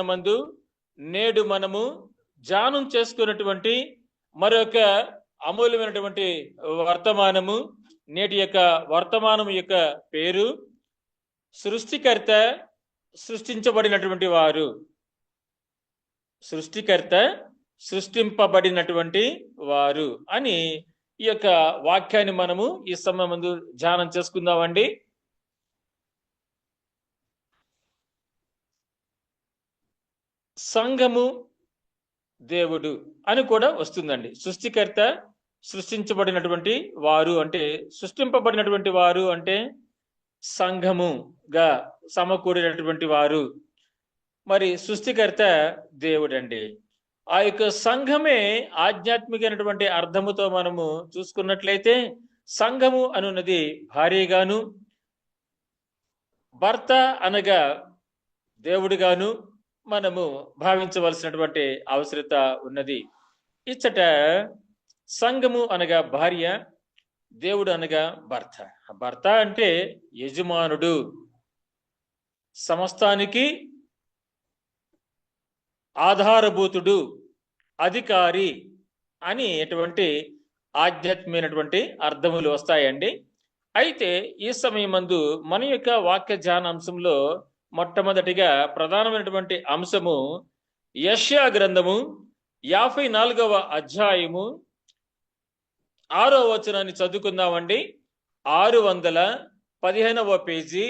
మందు నేడు మనము ధ్యానం చేసుకున్నటువంటి మరొక అమూల్యమైనటువంటి వర్తమానము. నేటి యొక్క వర్తమానం యొక్క పేరు సృష్టికర్త సృష్టించబడినటువంటి వారు. సృష్టికర్త సృష్టింపబడినటువంటి వారు అని ఈ యొక్క వాక్యాన్ని మనము ఈ సమయం ముందు ధ్యానం చేసుకుందామండి. సంఘము దేవుడు అని కూడా వస్తుందండి. సృష్టికర్త సృష్టించబడినటువంటి వారు అంటే, సృష్టింపబడినటువంటి వారు అంటే సంఘముగా సమకూడినటువంటి వారు. మరి సృష్టికర్త దేవుడండి. ఆ యొక్క సంఘమే ఆధ్యాత్మికమైనటువంటి అర్థముతో మనము చూసుకున్నట్లయితే సంఘము అనున్నది భార్యగాను, భర్త అనగా దేవుడుగాను మనము భావించవలసినటువంటి అవసరత ఉన్నది. ఇచ్చట సంఘము అనగా భార్య, దేవుడు అనగా భర్త. భర్త అంటే యజమానుడు, సమస్తానికి ఆధారభూతుడు, అధికారి అని ఎటువంటి ఆధ్యాత్మికమైనటువంటి అర్థములు వస్తాయండి. అయితే ఈ సమయమందు మన యొక్క వాక్య ధ్యానాంశంలో మొట్టమొదటిగా ప్రధానమైనటువంటి అంశము యెషయా గ్రంథము 54వ అధ్యాయము 6వ వచనాన్ని చదువుకుందామండి. 615వ పేజీ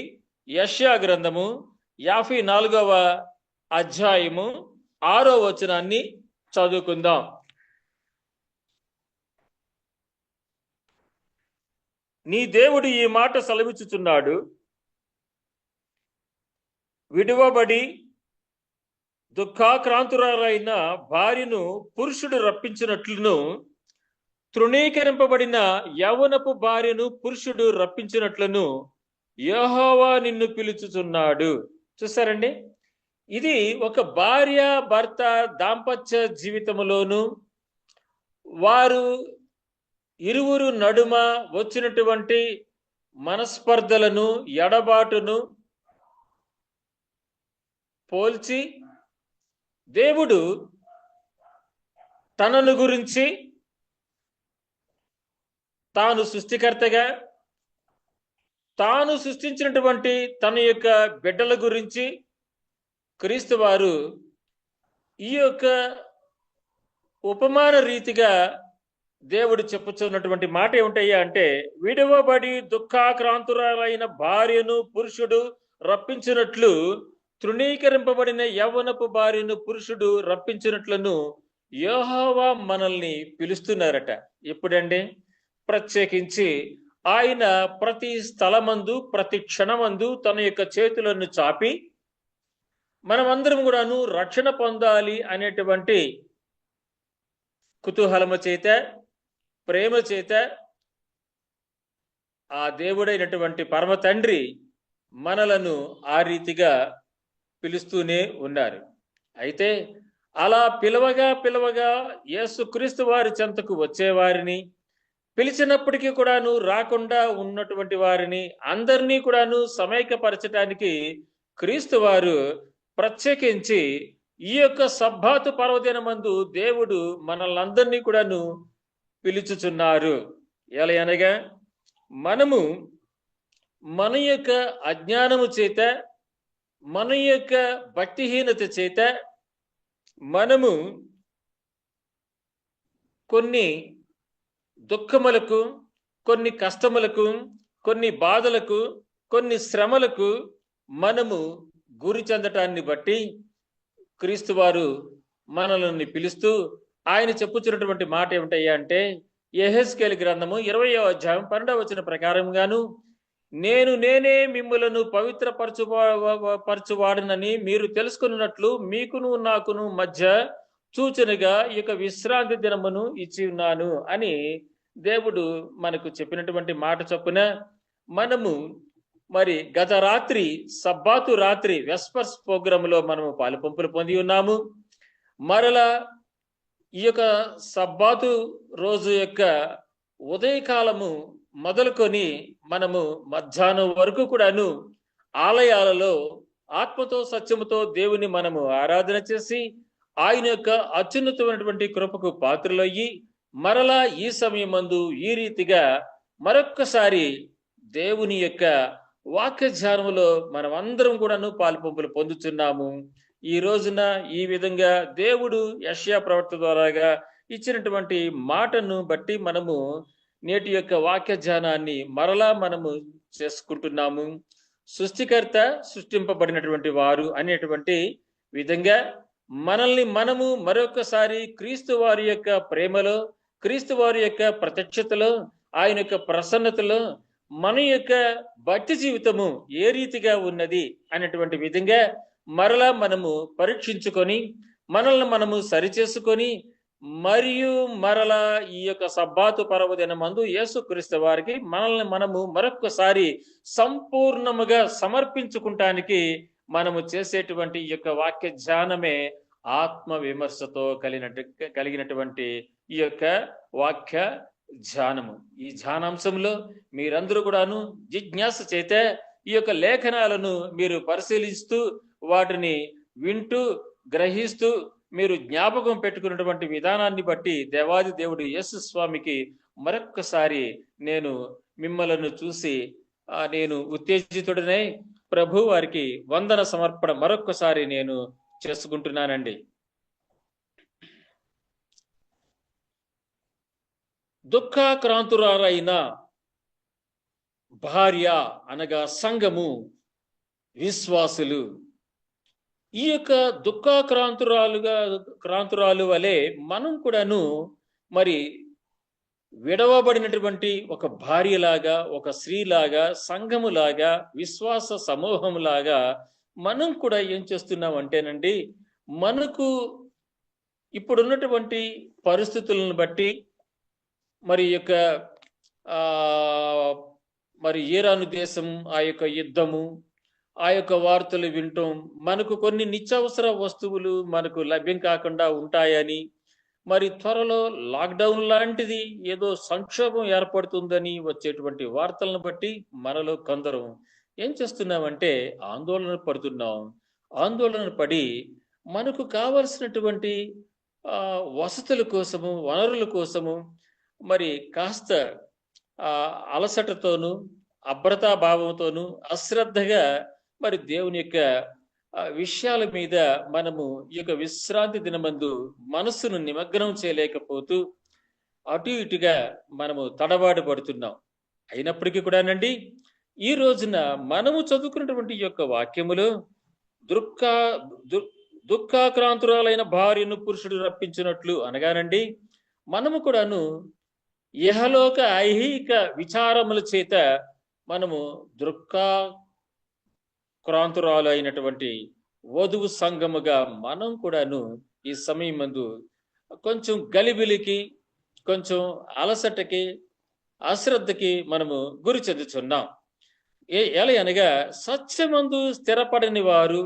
యెషయా గ్రంథము 54వ అధ్యాయము 6వ వచనాన్ని చదువుకుందాం. నీ దేవుడు ఈ మాట సెలవిచ్చుచున్నాడు, విడువబడి దుఃఖాక్రాంతురాలైన భార్యను పురుషుడు రప్పించినట్లును, తృణీకరింపబడిన యవ్వనపు భార్యను పురుషుడు రప్పించినట్లును యెహోవా నిన్ను పిలుచుచున్నాడు. చూసారండి, ఇది ఒక భార్య భర్త దాంపత్య జీవితములోను వారు ఇరువురు నడుమ వచ్చినటువంటి మనస్పర్ధలను, ఎడబాటును పోల్చి దేవుడు తనను గురించి, తాను సృష్టికర్తగా తాను సృష్టించినటువంటి తన యొక్క బిడ్డల గురించి క్రీస్తు వారు ఈ యొక్క ఉపమాన రీతిగా దేవుడు చెప్పుచున్నటువంటి మాట ఏమిటయ్యా అంటే, విడువబడి దుఃఖాక్రాంతురాలైన భార్యను పురుషుడు రప్పించినట్లు, తృణీకరింపబడిన యవ్వనపు భార్యను పురుషుడు రప్పించినట్లను యెహోవా మనల్ని పిలుస్తున్నారట. ఎప్పుడండి? ప్రత్యేకించి ఆయన ప్రతి స్థలమందు ప్రతి క్షణమందు తన యొక్క చేతులను చాపి మనమందరం కూడాను రక్షణ పొందాలి అనేటువంటి కుతూహలము చేత, ప్రేమ చేత ఆ దేవుడైనటువంటి పరమ తండ్రి మనలను ఆ రీతిగా పిలుస్తూనే ఉన్నారు. అయితే అలా పిలవగా యేసుక్రీస్తు వారి చెంతకు వచ్చేవారిని, పిలిచినప్పటికీ కూడాను రాకుండా ఉన్నటువంటి వారిని అందరినీ కూడాను సమైక్యపరచడానికి క్రీస్తు వారు ప్రత్యేకించి ఈ యొక్క సబ్బాతు పర్వదినమందు దేవుడు మనల్నందరినీ కూడాను పిలుచుచున్నారు. ఎలా అనగా, మనము మన యొక్క అజ్ఞానము చేత, మన యొక్క భక్తిహీనత చేత మనము కొన్ని దుఃఖములకు, కొన్ని కష్టములకు, కొన్ని బాధలకు, కొన్ని శ్రమలకు మనము గురి చెందటాన్ని బట్టి క్రీస్తు వారు మనల్ని పిలుస్తూ ఆయన చెప్పుచున్నటువంటి మాట ఏమిటయ్యా అంటే, యెహెజ్కేలు గ్రంథము 20వ అధ్యాయం 12వ వచనం ప్రకారంగాను, నేనే మిమ్ములను పవిత్రపరచువాడనని మీరు తెలుసుకున్నట్లు మీకును నాకును మధ్య సూచనగా ఈ యొక్క విశ్రాంతి దినమును ఇచ్చి ఉన్నాను అని దేవుడు మనకు చెప్పినటువంటి మాట చొప్పున మనము మరి గత రాత్రి సబ్బాతు రాత్రి వెస్పర్స్ ప్రోగ్రాంలో మనము పాలుపంపులు పొంది ఉన్నాము. మరలా ఈ యొక్క సబ్బాతు రోజు యొక్క ఉదయకాలము మొదలుకొని మనము మధ్యాహ్నం వరకు కూడాను ఆలయాలలో ఆత్మతో సత్యముతో దేవుని మనము ఆరాధన చేసి ఆయన యొక్క అత్యున్నతమైనటువంటి కృపకు పాత్రలయ్యి మరలా ఈ సమయమందు ఈ రీతిగా మరొక్కసారి దేవుని యొక్క వాక్య ధ్యానములో మనం అందరం కూడాను పాలుపంపులు పొందుతున్నాము. ఈ రోజున ఈ విధంగా దేవుడు యెషయా ప్రవక్త ద్వారాగా ఇచ్చినటువంటి మాటను బట్టి మనము నేటి యొక్క వాక్య ధ్యానాన్ని మరలా మనము చేసుకుంటున్నాము. సృష్టికర్త, సృష్టింపబడినటువంటి వారు అనేటువంటి విధంగా మనల్ని మనము మరొకసారి క్రీస్తు వారి యొక్క ప్రేమలో, క్రీస్తు వారి యొక్క ప్రత్యక్షతలో, ఆయన యొక్క ప్రసన్నతలో మన యొక్క భక్తి జీవితము ఏ రీతిగా ఉన్నది అనేటువంటి విధంగా మరలా మనము పరీక్షించుకొని మనల్ని మనము సరిచేసుకొని మరియు మరలా ఈ యొక్క సబ్బాతు పర్వదినమందు యేసుక్రీస్తు వారికి మనల్ని మనము మరొక్కసారి సంపూర్ణముగా సమర్పించుకుంటానికి మనము చేసేటువంటి ఈ యొక్క వాక్య ధ్యానమే ఆత్మ విమర్శతో కలిగినటువంటి ఈ యొక్క వాక్య ధ్యానము. ఈ ధ్యానాంశంలో మీరందరూ కూడాను జిజ్ఞాస చేతే ఈ యొక్క లేఖనాలను మీరు పరిశీలిస్తూ వాటిని వింటూ గ్రహిస్తూ మీరు జ్ఞాపకం పెట్టుకున్నటువంటి విధానాన్ని బట్టి దేవాది దేవుడు యేసు స్వామికి మరొక్కసారి నేను మిమ్మలను చూసి నేను ఉత్తేజితుడనై ప్రభు వారికి వందన సమర్పణ మరొక్కసారి నేను చేసుకుంటున్నానండి. దుఃఖాక్రాంతురాలైన భార్య అనగా సంఘము, విశ్వాసులు ఈ యొక్క క్రాంతురాలు వలె మనం కూడాను మరి విడవబడినటువంటి ఒక భార్యలాగా, ఒక స్త్రీలాగా, సంఘములాగా, విశ్వాస సమూహములాగా మనం కూడా ఏం చేస్తున్నాం అంటేనండి, మనకు ఇప్పుడున్నటువంటి పరిస్థితులను బట్టి మరి యొక్క మరి ఇరాను దేశం ఆ యొక్క యుద్ధము, ఆ యొక్క వార్తలు వింటాం, మనకు కొన్ని నిత్యావసర వస్తువులు మనకు లభ్యం కాకుండా ఉంటాయని, మరి త్వరలో లాక్డౌన్ లాంటిది ఏదో సంక్షోభం ఏర్పడుతుందని వచ్చేటువంటి వార్తలను బట్టి మనలో కొందరు ఏం చేస్తున్నామంటే ఆందోళన పడుతున్నాం. ఆందోళన పడి మనకు కావలసినటువంటి వసతుల కోసము, వనరుల కోసము మరి కాస్త అలసటతోనూ, అభ్రతాభావంతోనూ, అశ్రద్ధగా మరి దేవుని యొక్క విషయాల మీద మనము ఈ యొక్క విశ్రాంతి దినమందు మనస్సును నిమగ్నం చేయలేకపోతూ అటు ఇటుగా మనము తడబాటు పడుతున్నాం. అయినప్పటికీ కూడానండి, ఈ రోజున మనము చదువుకున్నటువంటి ఈ యొక్క వాక్యములో దుఃఖాక్రాంతురాలైన భార్యను పురుషుడు రప్పించినట్లు అనగానండి, మనము కూడాను ఇహలోక ఐహిక విచారముల చేత మనము క్రాంతురాలు అయినటువంటి వధువు సంఘముగా మనం కూడాను ఈ సమయమందు కొంచెం గలిబిలికి, కొంచెం అలసటకి, అశ్రద్ధకి మనము గురి చెందుతున్నాం. ఎలా అనగా సత్యమందు స్థిరపడని వారు,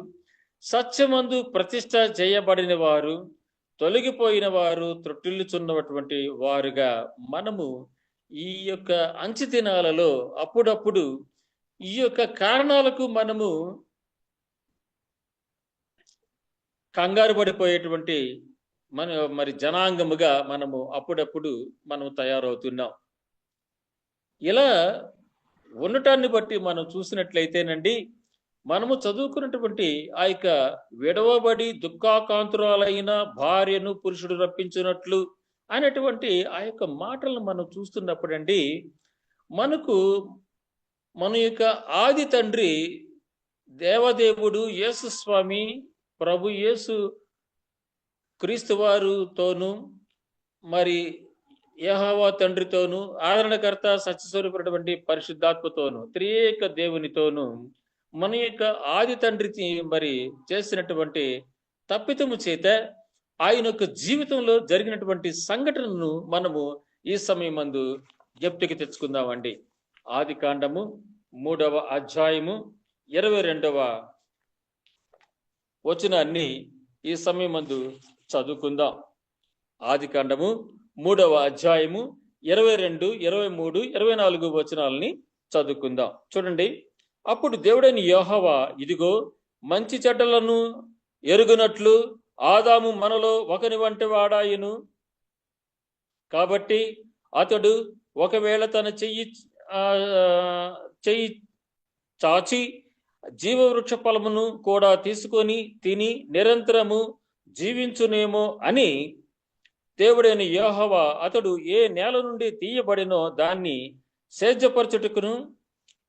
సత్యమందు ప్రతిష్ట చేయబడిన వారు, తొలగిపోయిన వారు, త్రొట్టిల్లుచున్నటువంటి వారుగా మనము ఈ యొక్క అంచె దినాలలో అప్పుడప్పుడు ఈ యొక్క కారణాలకు మనము కంగారు పడిపోయేటువంటి మరి జనాంగముగా మనము అప్పుడప్పుడు మనము తయారవుతున్నాం. ఇలా ఉండటాన్ని బట్టి మనం చూసినట్లయితేనండి, మనము చదువుకున్నటువంటి ఆ యొక్క విడవబడి దుఃఖాకాంతురాలైన భార్యను పురుషుడు రప్పించినట్లు అనేటువంటి ఆ యొక్క మాటలను మనం చూస్తున్నప్పుడండి, మనకు మన యొక్క ఆది తండ్రి దేవదేవుడు యేసు స్వామి ప్రభు యేసు క్రీస్తు వారితోనూ మరి యెహోవా తండ్రితోనూ ఆదరణకర్త సత్యస్వరూపుడైనటువంటి పరిశుద్ధాత్మతోనూ త్రియేక దేవునితోనూ మన యొక్క ఆది తండ్రి మరి చేసినటువంటి తప్పితము చేత ఆయన యొక్క జీవితంలో జరిగినటువంటి సంఘటనను మనము ఈ సమయమందు జ్ఞప్తికి తెచ్చుకుందామండి. ఆది కాండము 3వ అధ్యాయము 22వ వచనాన్ని ఈ సమయమందు చదువుకుందాం. ఆది కాండము 3వ అధ్యాయము 22, 23, 24 వచనాలని చదువుకుందాం. చూడండి. అప్పుడు దేవుడైన యెహోవా, ఇదిగో మంచి చెడ్డలను ఎరుగునట్లు ఆదాము మనలో ఒకని వంటి వాడాయను. కాబట్టి అతడు ఒకవేళ తన చెయ్యి చాచి జీవవృక్ష ఫలమును కూడా తీసుకొని తిని నిరంతరము జీవించునేమో అని దేవుడైన యెహోవా అతడు ఏ నేల నుండి తీయబడినో దాన్ని సేద్యపరచుటకును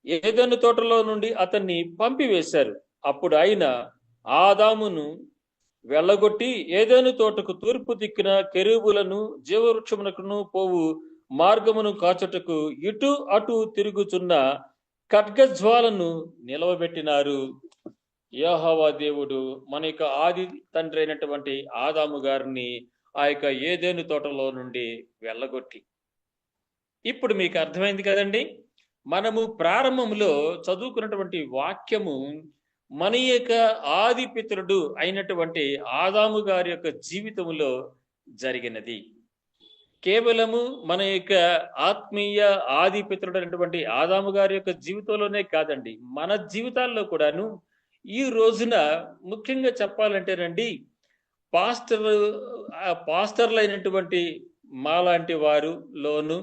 ఏదెను తోటలో నుండి అతన్ని పంపివేశారు. అప్పుడు ఆయన ఆదామును వెళ్ళగొట్టి ఏదెను తోటకు తూర్పు దిక్కున కెరూబులను జీవవృక్షమునకును పోవు మార్గమును కాచుటకు ఇటు అటు తిరుగుచున్న ఖడ్గజ్వాలను నిలవబెట్టినారు. యెహోవా దేవుడు మన యొక్క ఆది తండ్రి అయినటువంటి ఆదాము గారిని ఆ యొక్క ఏదెను తోటలో నుండి వెళ్ళగొట్టి, ఇప్పుడు మీకు అర్థమైంది కదండి. మనము ప్రారంభంలో చదువుకున్నటువంటి వాక్యము మన యొక్క ఆది పితరుడు అయినటువంటి ఆదాము గారి యొక్క జీవితంలో జరిగినది. కేవలము మన యొక్క ఆత్మీయ ఆది పితరుడు అయినటువంటి ఆదాము గారి యొక్క జీవితంలోనే కాదండి, మన జీవితాల్లో కూడాను ఈ రోజున ముఖ్యంగా చెప్పాలంటేనండి, పాస్టర్లు అయినటువంటి మాలాంటి వారులోను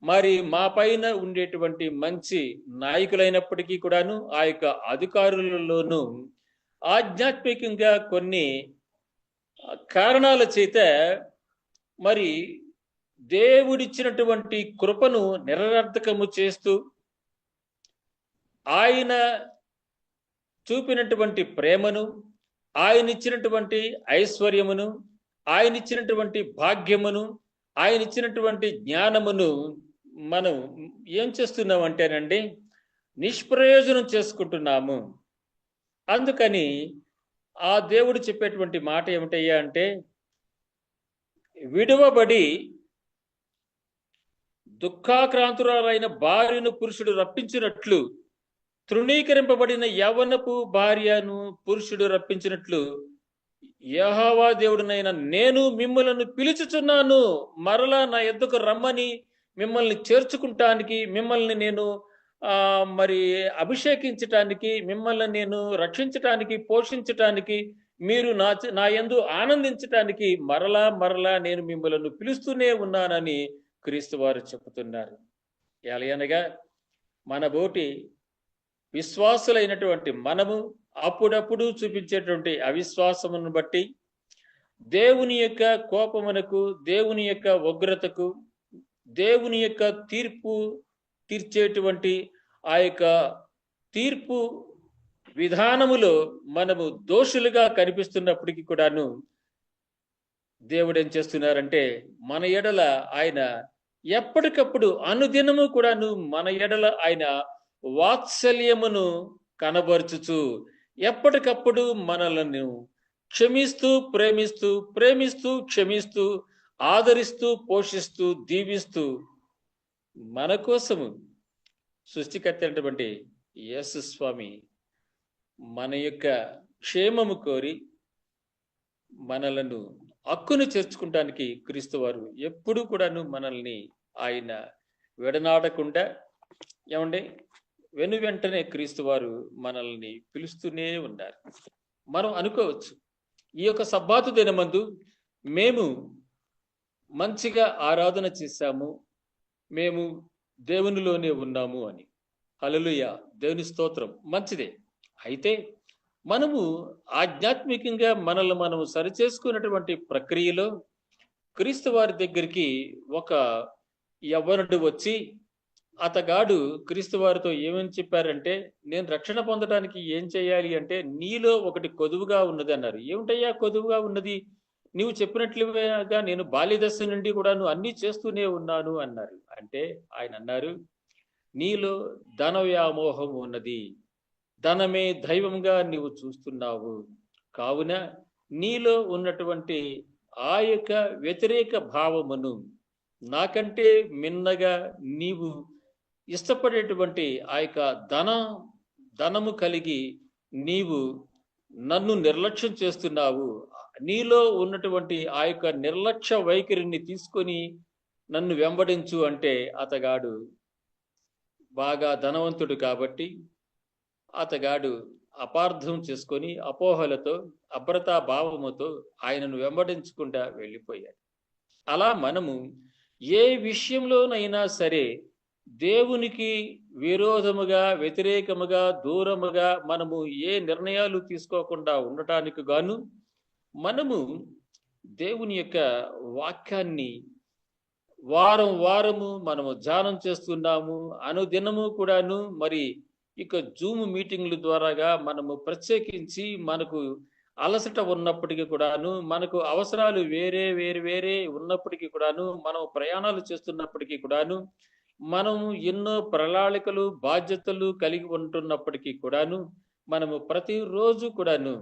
మరి మా పైన ఉండేటువంటి మంచి నాయకులైనప్పటికీ కూడాను ఆ యొక్క అధికారులలోనూ ఆధ్యాత్మికంగా కొన్ని కారణాల చేత మరి దేవుడిచ్చినటువంటి కృపను నిరర్థకము చేస్తూ ఆయన చూపినటువంటి ప్రేమను, ఆయన ఇచ్చినటువంటి ఐశ్వర్యమును, ఆయన ఇచ్చినటువంటి భాగ్యమును, ఆయన ఇచ్చినటువంటి జ్ఞానమును మనం ఏం చేస్తున్నాం అంటేనండి, నిష్ప్రయోజనం చేసుకుంటున్నాము. అందుకని ఆ దేవుడు చెప్పేటువంటి మాట ఏమిటయ్యా అంటే, విడువబడి దుఃఖాక్రాంతురాలైన భార్యను పురుషుడు రప్పించినట్లు, తృణీకరింపబడిన యవ్వనపు భార్యను పురుషుడు రప్పించినట్లు యెహోవా దేవుడినైన నేను మిమ్మలను పిలుచుచున్నాను, మరలా నా యొద్దకు రమ్మని మిమ్మల్ని చేర్చుకుంటానికి, మిమ్మల్ని నేను మరి అభిషేకించటానికి, మిమ్మల్ని నేను రక్షించటానికి, పోషించటానికి, మీరు నా యందు ఆనందించటానికి మరలా నేను మిమ్మల్ని పిలుస్తూనే ఉన్నానని క్రీస్తు వారు చెబుతున్నారు. ఎలయనగా మన బోటి విశ్వాసులైనటువంటి మనము అప్పుడప్పుడు చూపించేటువంటి అవిశ్వాసమును బట్టి దేవుని యొక్క కోపమునకు, దేవుని యొక్క ఉగ్రతకు, దేవుని యొక్క తీర్పు తీర్చేటువంటి ఆ యొక్క తీర్పు విధానములో మనము దోషులుగా కనిపిస్తున్నప్పటికీ కూడాను దేవుడు ఏం చేస్తున్నారంటే, మన ఎడల ఆయన ఎప్పటికప్పుడు అనుదినము కూడాను మన ఎడల ఆయన వాత్సల్యమును కనబరుచుచు ఎప్పటికప్పుడు మనలను క్షమిస్తూ ప్రేమిస్తూ క్షమిస్తూ ఆదరిస్తూ పోషిస్తూ దీవిస్తూ మన కోసము సృష్టికర్త అయినటువంటి యేసు స్వామి మన యొక్క క్షేమము కోరి మనలను హక్కును చేర్చుకుంటానికి క్రీస్తు వారు ఎప్పుడు కూడాను మనల్ని ఆయన విడనాడకుండా ఏమండి వెంటనే క్రీస్తు వారు మనల్ని పిలుస్తూనే ఉన్నారు. మనం అనుకోవచ్చు, ఈ యొక్క సబ్బాతు దినమందు మేము మంచిగా ఆరాధన చేశాము, మేము దేవునిలోనే ఉన్నాము అని. హల్లెలూయా, దేవుని స్తోత్రం, మంచిదే. అయితే మనము ఆధ్యాత్మికంగా మనల్ని మనము సరిచేసుకున్నటువంటి ప్రక్రియలో క్రీస్తు వారి దగ్గరికి ఒక యవ్వనుడు వచ్చి అతగాడు క్రీస్తు వారితో ఏమని చెప్పారంటే, నేను రక్షణ పొందడానికి ఏం చేయాలి అంటే, నీలో ఒకటి కొదువుగా ఉన్నది అన్నారు. ఏమిటయ్యా కొదువుగా ఉన్నది? నీవు చెప్పినట్లుగా నేను బాల్యదశ నుండి కూడా అన్నీ చేస్తూనే ఉన్నాను అన్నారు. అంటే ఆయన అన్నారు, నీలో ధన వ్యామోహం ఉన్నది, ధనమే దైవంగా నీవు చూస్తున్నావు, కావున నీలో ఉన్నటువంటి ఆ యొక్క వ్యతిరేక భావమును నాకంటే మిన్నగా నీవు ఇష్టపడేటువంటి ఆ యొక్క ధనము కలిగి నీవు నన్ను నిర్లక్ష్యం చేస్తున్నావు. నీలో ఉన్నటువంటి ఆ యొక్క నిర్లక్ష్య వైఖరిని తీసుకొని నన్ను వెంబడించు అంటే, అతగాడు బాగా ధనవంతుడు కాబట్టి అతగాడు అపార్థం చేసుకొని అపోహలతో అభ్రతా భావముతో ఆయనను వెంబడించకుండా వెళ్ళిపోయాడు. అలా మనము ఏ విషయంలోనైనా సరే దేవునికి విరోధముగా, వ్యతిరేకముగా, దూరముగా మనము ఏ నిర్ణయాలు తీసుకోకుండా ఉండటానికి గాను మనము దేవుని యొక్క వాక్యాన్ని వారం వారము మనము ధ్యానం చేస్తున్నాము. అనుదినము కూడాను మరి ఇక జూమ్ మీటింగ్ల ద్వారాగా మనము ప్రత్యేకించి మనకు అలసట ఉన్నప్పటికీ కూడాను, మనకు అవసరాలు వేరే వేరే వేరే ఉన్నప్పటికీ కూడాను, మనం ప్రయాణాలు చేస్తున్నప్పటికీ కూడాను, మనము ఎన్నో ప్రణాళికలు బాధ్యతలు కలిగి ఉంటున్నప్పటికీ కూడాను, మనము ప్రతిరోజు కూడాను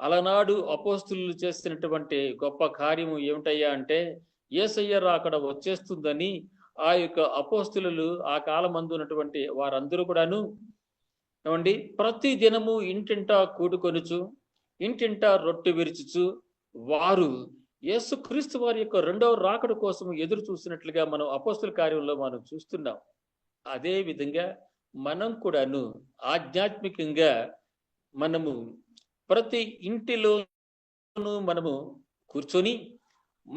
అలనాడు అపోస్తులు చేసినటువంటి గొప్ప కార్యము ఏమిటయ్యా అంటే, యేసయ్య రాకడ వచ్చేస్తుందని ఆ యొక్క అపోస్తులు ఆ కాలమందు ఉన్నటువంటి వారందరూ కూడాను ఏమండి ప్రతి దినము ఇంటింటా కూడుకొనుచు, ఇంటింటా రొట్టె విరుచుచు వారు యేసుక్రీస్తు వారి యొక్క రెండవ రాకడ కోసం ఎదురు చూసినట్లుగా మనం అపోస్తుల కార్యంలో మనం చూస్తున్నాం. అదే విధంగా మనం కూడాను ఆధ్యాత్మికంగా మనము ప్రతి ఇంటిలోనూ మనము కూర్చొని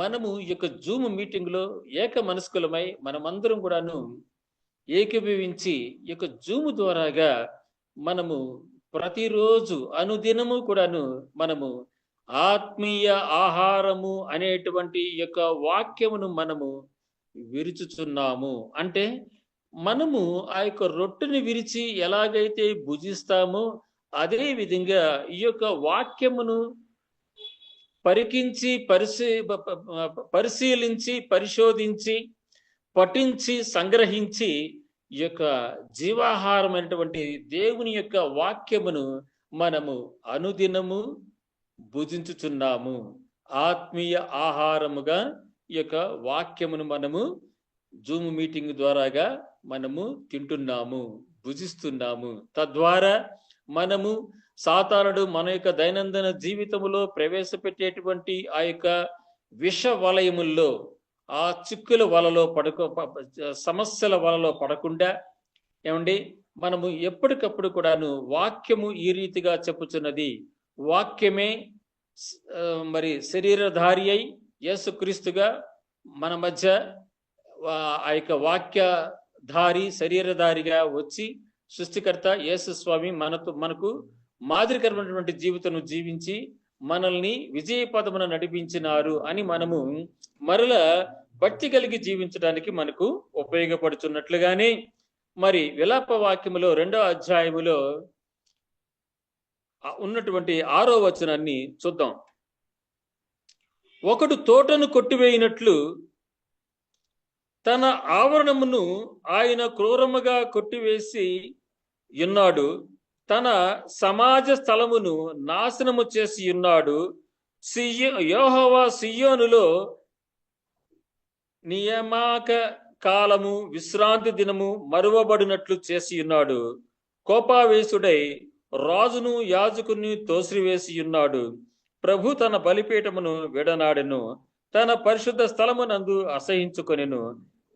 మనము ఈ యొక్క జూమ్ మీటింగ్ లో ఏక మనస్కులమై మనమందరం కూడాను ఏకీభవించి ఈ యొక్క జూమ్ ద్వారాగా మనము ప్రతిరోజు అనుదినము కూడాను మనము ఆత్మీయ ఆహారము అనేటువంటి యొక్క వాక్యమును మనము విరుచుచున్నాము. అంటే మనము ఆ యొక్క రొట్టెని విరిచి ఎలాగైతే భుజిస్తామో అదే విధంగా ఈ యొక్క వాక్యమును పరికించి పరిశీలించి పరిశోధించి పఠించి సంగ్రహించి ఈ యొక్క జీవాహారమైనటువంటి దేవుని యొక్క వాక్యమును మనము అనుదినము భుజించుచున్నాము. ఆత్మీయ ఆహారముగా ఈ యొక్క వాక్యమును మనము జూమ్ మీటింగ్ ద్వారాగా మనము తింటున్నాము, భుజిస్తున్నాము. తద్వారా మనము సాతానుడు మన యొక్క దైనందిన జీవితములో ప్రవేశపెట్టేటువంటి ఆ యొక్క విష వలయముల్లో, ఆ చిక్కుల వలలో సమస్యల వలలో పడకుండా ఏమండి మనము ఎప్పటికప్పుడు కూడాను వాక్యము ఈ రీతిగా చెప్పుచున్నది. వాక్యమే మరి శరీరధారి అయి యేసుక్రీస్తుగా మన మధ్య ఆ యొక్క వాక్యధారి శరీరధారిగా వచ్చి సృష్టికర్త యేసు స్వామి మనకు మాదిరికరమైనటువంటి జీవితం జీవించి మనల్ని విజయపదమున నడిపించినారు అని మనము మరల భక్తి కలిగి జీవించడానికి మనకు ఉపయోగపడుతున్నట్లుగానే మరి విలాప వాక్యములో 2వ అధ్యాయములో ఉన్నటువంటి 6వ వచనాన్ని చూద్దాం. ఒకడు తోటను కొట్టివేయినట్లు తన ఆవరణమును ఆయన క్రూరముగా కొట్టివేసి ఉన్నాడు, తన సమాజ స్థలమును నాశనము చేసి ఉన్నాడు. యెహోవా సియోనులో నియామక కాలము విశ్రాంతి దినము మరువబడినట్లు చేసి ఉన్నాడు. కోపావేశుడై రాజును యాజకుని తోసివేసి ఉన్నాడు. ప్రభు తన బలిపీఠమును విడనాడెను, తన పరిశుద్ధ స్థలమునందు అసహించుకొనెను,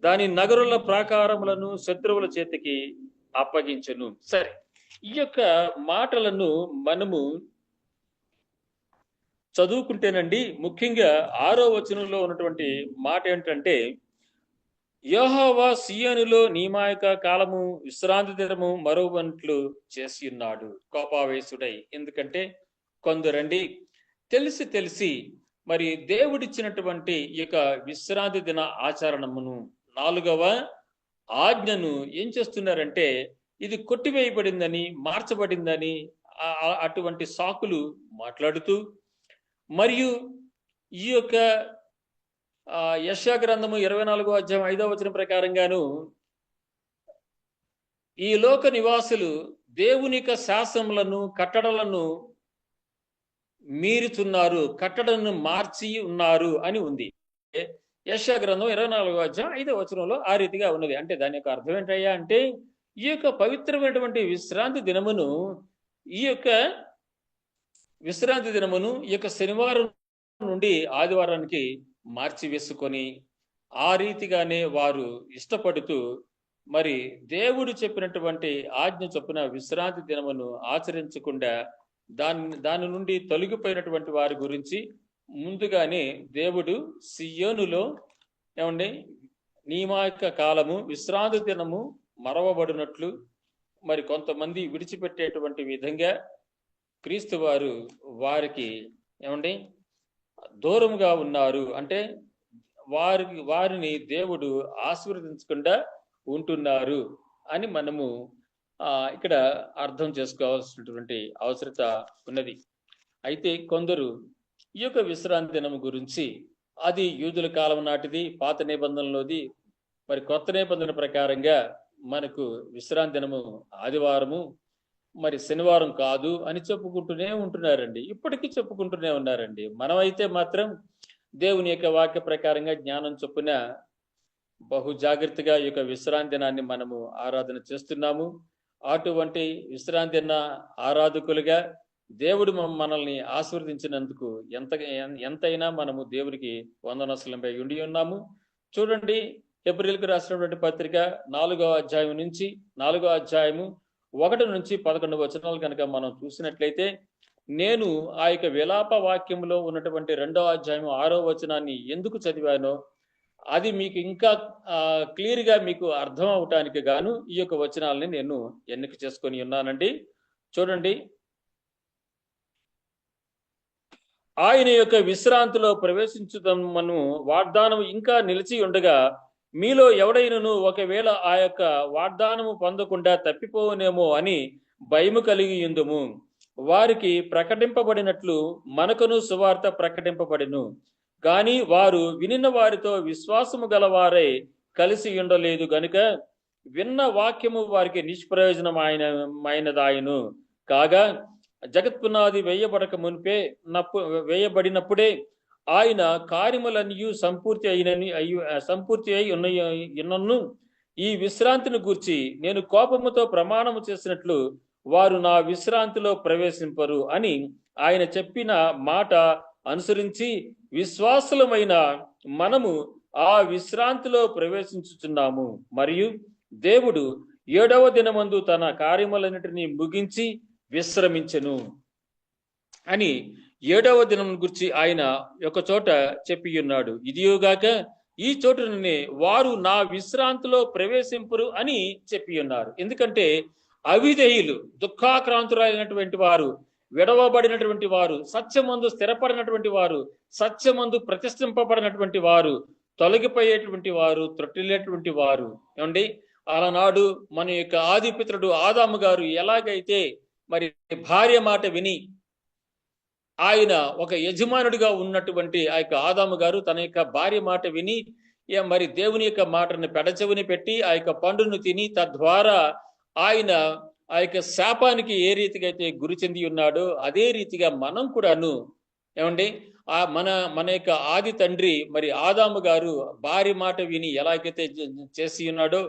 దాని నగరుల ప్రాకారములను శత్రువుల చేతికి అప్పగించెను. సరే, ఈ యొక్క మాటలను మనము చదువుకుంటేనండి ముఖ్యంగా 6వ వచనంలో ఉన్నటువంటి మాట ఏంటంటే, యెహోవా సియోనులో నియామక కాలము విశ్రాంతి దినము మరువబడినట్లు చేసి ఉన్నాడు కోపావేశుడై. ఎందుకంటే కొందరండి తెలిసి మరి దేవుడిచ్చినటువంటి ఈ యొక్క విశ్రాంతి దిన ఆచరణమును 4వ ఆజ్ఞను ఏం చేస్తున్నారంటే ఇది కొట్టివేయబడిందని, మార్చబడిందని అటువంటి సాకులు మాట్లాడుతూ, మరియు ఈ యొక్క యెషయా గ్రంథము 24వ అధ్యాయం 5వ వచనం ప్రకారంగాను ఈ లోక నివాసులు దేవుని యొక్క శాసనములను కట్టడలను మీరుతున్నారు, కట్టడలను మార్చి ఉన్నారు అని ఉంది. యెషయా గ్రంథం 24వ అధ్యాయం 5వ వచనంలో ఆ రీతిగా ఉన్నది. అంటే దాని యొక్క అర్థం ఏంటయ్యా అంటే ఈ యొక్క పవిత్రమైనటువంటి విశ్రాంతి దినమును, ఈ యొక్క విశ్రాంతి దినమును ఈ యొక్క శనివారం నుండి ఆదివారానికి మార్చి వేసుకొని ఆ రీతిగానే వారు ఇష్టపడుతూ మరి దేవుడు చెప్పినటువంటి ఆజ్ఞ చొప్పున విశ్రాంతి దినమును ఆచరించకుండా దాని నుండి తొలగిపోయినటువంటి వారి గురించి ముందుగానే దేవుడు సియోనులో ఏమండి నియామక కాలము విశ్రాంతి దినము మరవబడినట్లు మరి కొంతమంది విడిచిపెట్టేటువంటి విధంగా క్రీస్తు వారు వారికి ఏమండి దూరముగా ఉన్నారు. అంటే వారిని దేవుడు ఆశీర్వదించకుండా ఉంటున్నారు అని మనము ఇక్కడ అర్థం చేసుకోవాల్సినటువంటి అవసరత ఉన్నది. అయితే కొందరు ఈ యొక్క విశ్రాంతి దినం గురించి అది యూదుల కాలం నాటిది, పాత నిబంధనలోది, మరి కొత్త నిబంధన ప్రకారంగా మనకు విశ్రాంతి దినము ఆదివారము మరి శనివారం కాదు అని చెప్పుకుంటూనే ఉంటున్నారండి. ఇప్పటికీ చెప్పుకుంటూనే ఉన్నారండి. మనమైతే మాత్రం దేవుని యొక్క వాక్య ప్రకారంగా జ్ఞానం చొప్పున బహు జాగ్రత్తగా ఈ యొక్క విశ్రాంతి దినాన్ని మనము ఆరాధన చేస్తున్నాము. అటువంటి విశ్రాంతి దిన ఆరాధకులుగా దేవుడు మనల్ని ఆశీర్వదించినందుకు ఎంతైనా మనము దేవునికి వందనస్తులపై ఉండి ఉన్నాము. చూడండి, ఏప్రిల్కి రాసినటువంటి పత్రిక 4వ అధ్యాయం నుంచి 4వ అధ్యాయము 1 నుంచి 11 వచనాలు కనుక మనం చూసినట్లయితే, నేను ఆ యొక్క విలాప వాక్యంలో ఉన్నటువంటి 2వ అధ్యాయం 6వ వచనాన్ని ఎందుకు చదివానో అది మీకు ఇంకా క్లియర్గా మీకు అర్థం అవటానికి గాను ఈ యొక్క వచనాలని నేను ఎన్నిక చేసుకొని ఉన్నానండి. చూడండి, ఆయన యొక్క విశ్రాంతిలో ప్రవేశించుదామను వాగ్దానం ఇంకా నిలిచి ఉండగా మీలో ఎవడైనను ఒకవేళ ఆ యొక్క వాగ్దానము పొందకుండా తప్పిపోనేమో అని భయము కలిగి ఉందుము. వారికి ప్రకటింపబడినట్లు మనకును సువార్త ప్రకటింపబడిను, గాని వారు వినిన వారితో విశ్వాసము గలవారై కలిసి ఉండలేదు గనుక విన్న వాక్యము వారికి నిష్ప్రయోజనమైనదాయను. కాగా జగత్పునాది వేయబడినప్పుడే ఆయన కార్యములన్నీ సంపూర్తి అయి ఉన్నను. ఈ విశ్రాంతిని గూర్చి నేను కోపముతో ప్రమాణము చేసినట్లు వారు నా విశ్రాంతిలో ప్రవేశింపరు అని ఆయన చెప్పిన మాట అనుసరించి విశ్వాసులమైన మనము ఆ విశ్రాంతిలో ప్రవేశించుచున్నాము. మరియు దేవుడు 7వ దినమందు తన కార్యములన్నిటినీ ముగించి విశ్రమించెను అని 7వ దినం గురించి ఆయన ఒక చోట చెప్పి ఉన్నాడు. ఇదియోగాక ఈ చోటునే వారు నా విశ్రాంతిలో ప్రవేశింపరు అని చెప్పి ఉన్నారు. ఎందుకంటే అవిధేయులు, దుఃఖాక్రాంతులైనటువంటి వారు, విడవబడినటువంటి వారు, సత్యమందు స్థిరపడినటువంటి వారు, సత్యమందు ప్రతిష్ఠింపబడినటువంటి వారు, తొలగిపోయేటువంటి వారు, త్రొట్టిల్లేటువంటి వారు. ఏమండి, అలనాడు మన యొక్క ఆదిపిత్రుడు ఆదాము గారు ఎలాగైతే మరి భార్య మాట విని ఆయన ఒక యజమానుడిగా ఉన్నటువంటి ఆ యొక్క ఆదాము గారు తన యొక్క భార్య మాట విని మరి దేవుని యొక్క మాటను పెడచెవిని పెట్టి ఆ యొక్క పండును తిని తద్వారా ఆయన ఆ యొక్క శాపానికి ఏ రీతిగా అయితే గురి చెంది ఉన్నాడో అదే రీతిగా మనం కూడాను ఏమండి మన యొక్క ఆది తండ్రి మరి ఆదాము గారు భార్య మాట విని ఎలాగైతే చేసి ఉన్నాడో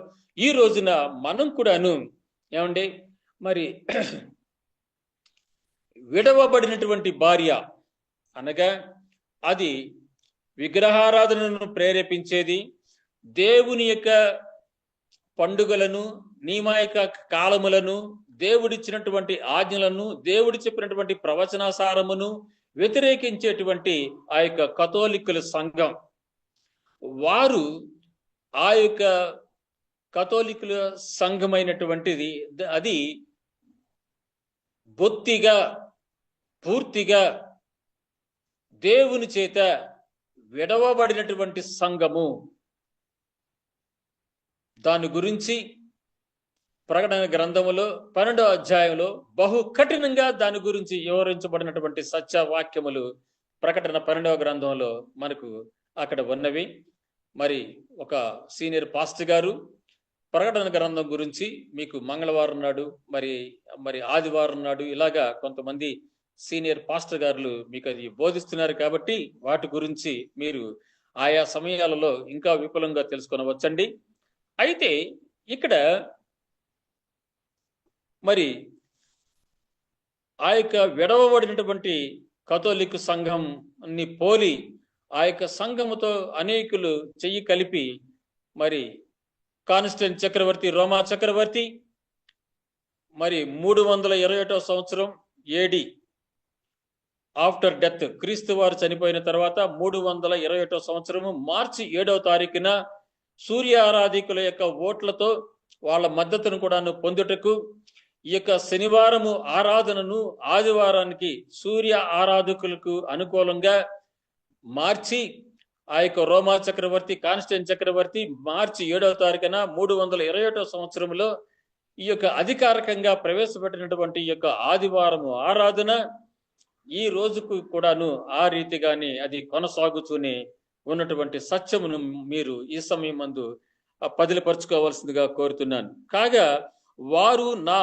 ఈ రోజున మనం కూడాను ఏమండి మరి విడవబడినటువంటి భార్య అనగా అది విగ్రహారాధనను ప్రేరేపించేది, దేవుని యొక్క పండుగలను, నియామక కాలములను, దేవుడిచ్చినటువంటి ఆజ్ఞలను, దేవుడి చెప్పినటువంటి ప్రవచనాసారమును వ్యతిరేకించేటువంటి ఆ యొక్క కథోలికుల సంఘం వారు ఆ యొక్క కథోలికుల సంఘమైనటువంటిది అది బొత్తిగా పూర్తిగా దేవుని చేత విడవబడినటువంటి సంఘము. దాని గురించి ప్రకటన గ్రంథములో 12వ అధ్యాయంలో బహు కఠినంగా దాని గురించి వివరించబడినటువంటి సత్యవాక్యములు ప్రకటన 12వ గ్రంథంలో మనకు అక్కడ ఉన్నవి. మరి ఒక సీనియర్ పాస్టర్ గారు ప్రకటన గ్రంథం గురించి మీకు మంగళవారం నాడు మరి ఆదివారం నాడు ఇలాగా కొంతమంది సీనియర్ పాస్టర్ గారులు మీకు అది బోధిస్తున్నారు. కాబట్టి వాటి గురించి మీరు ఆయా సమయాలలో ఇంకా విపులంగా తెలుసుకొనవచ్చండి. అయితే ఇక్కడ మరి ఆ యొక్క విడవబడినటువంటి కథోలిక్ సంఘంని పోలి ఆ యొక్క సంఘముతో అనేకులు చెయ్యి కలిపి మరి కాన్స్టెంట్ చక్రవర్తి, రోమా చక్రవర్తి మరి 321వ సంవత్సరం ఏడి ఆఫ్టర్ డెత్, క్రీస్తు వారు చనిపోయిన తర్వాత 321వ సంవత్సరము మార్చి 7వ తారీఖున సూర్య ఆరాధికుల యొక్క ఓట్లతో వాళ్ళ మద్దతును కూడాను పొందుటకు ఈ యొక్క శనివారము ఆరాధనను ఆదివారానికి సూర్య ఆరాధకులకు అనుకూలంగా మార్చి ఆ యొక్క రోమా చక్రవర్తి, కాన్స్టెంట్ చక్రవర్తి మార్చి 7వ తారీఖున 321వ సంవత్సరంలో ఈ యొక్క అధికారికంగా ప్రవేశపెట్టినటువంటి ఈ యొక్క ఆదివారము ఆరాధన ఈ రోజుకు కూడాను ఆ రీతిగానే అది కొనసాగుతూనే ఉన్నటువంటి సత్యమును మీరు ఈ సమయం మందు పదిలపరుచుకోవాల్సిందిగా కోరుతున్నాను. కాగా వారు నా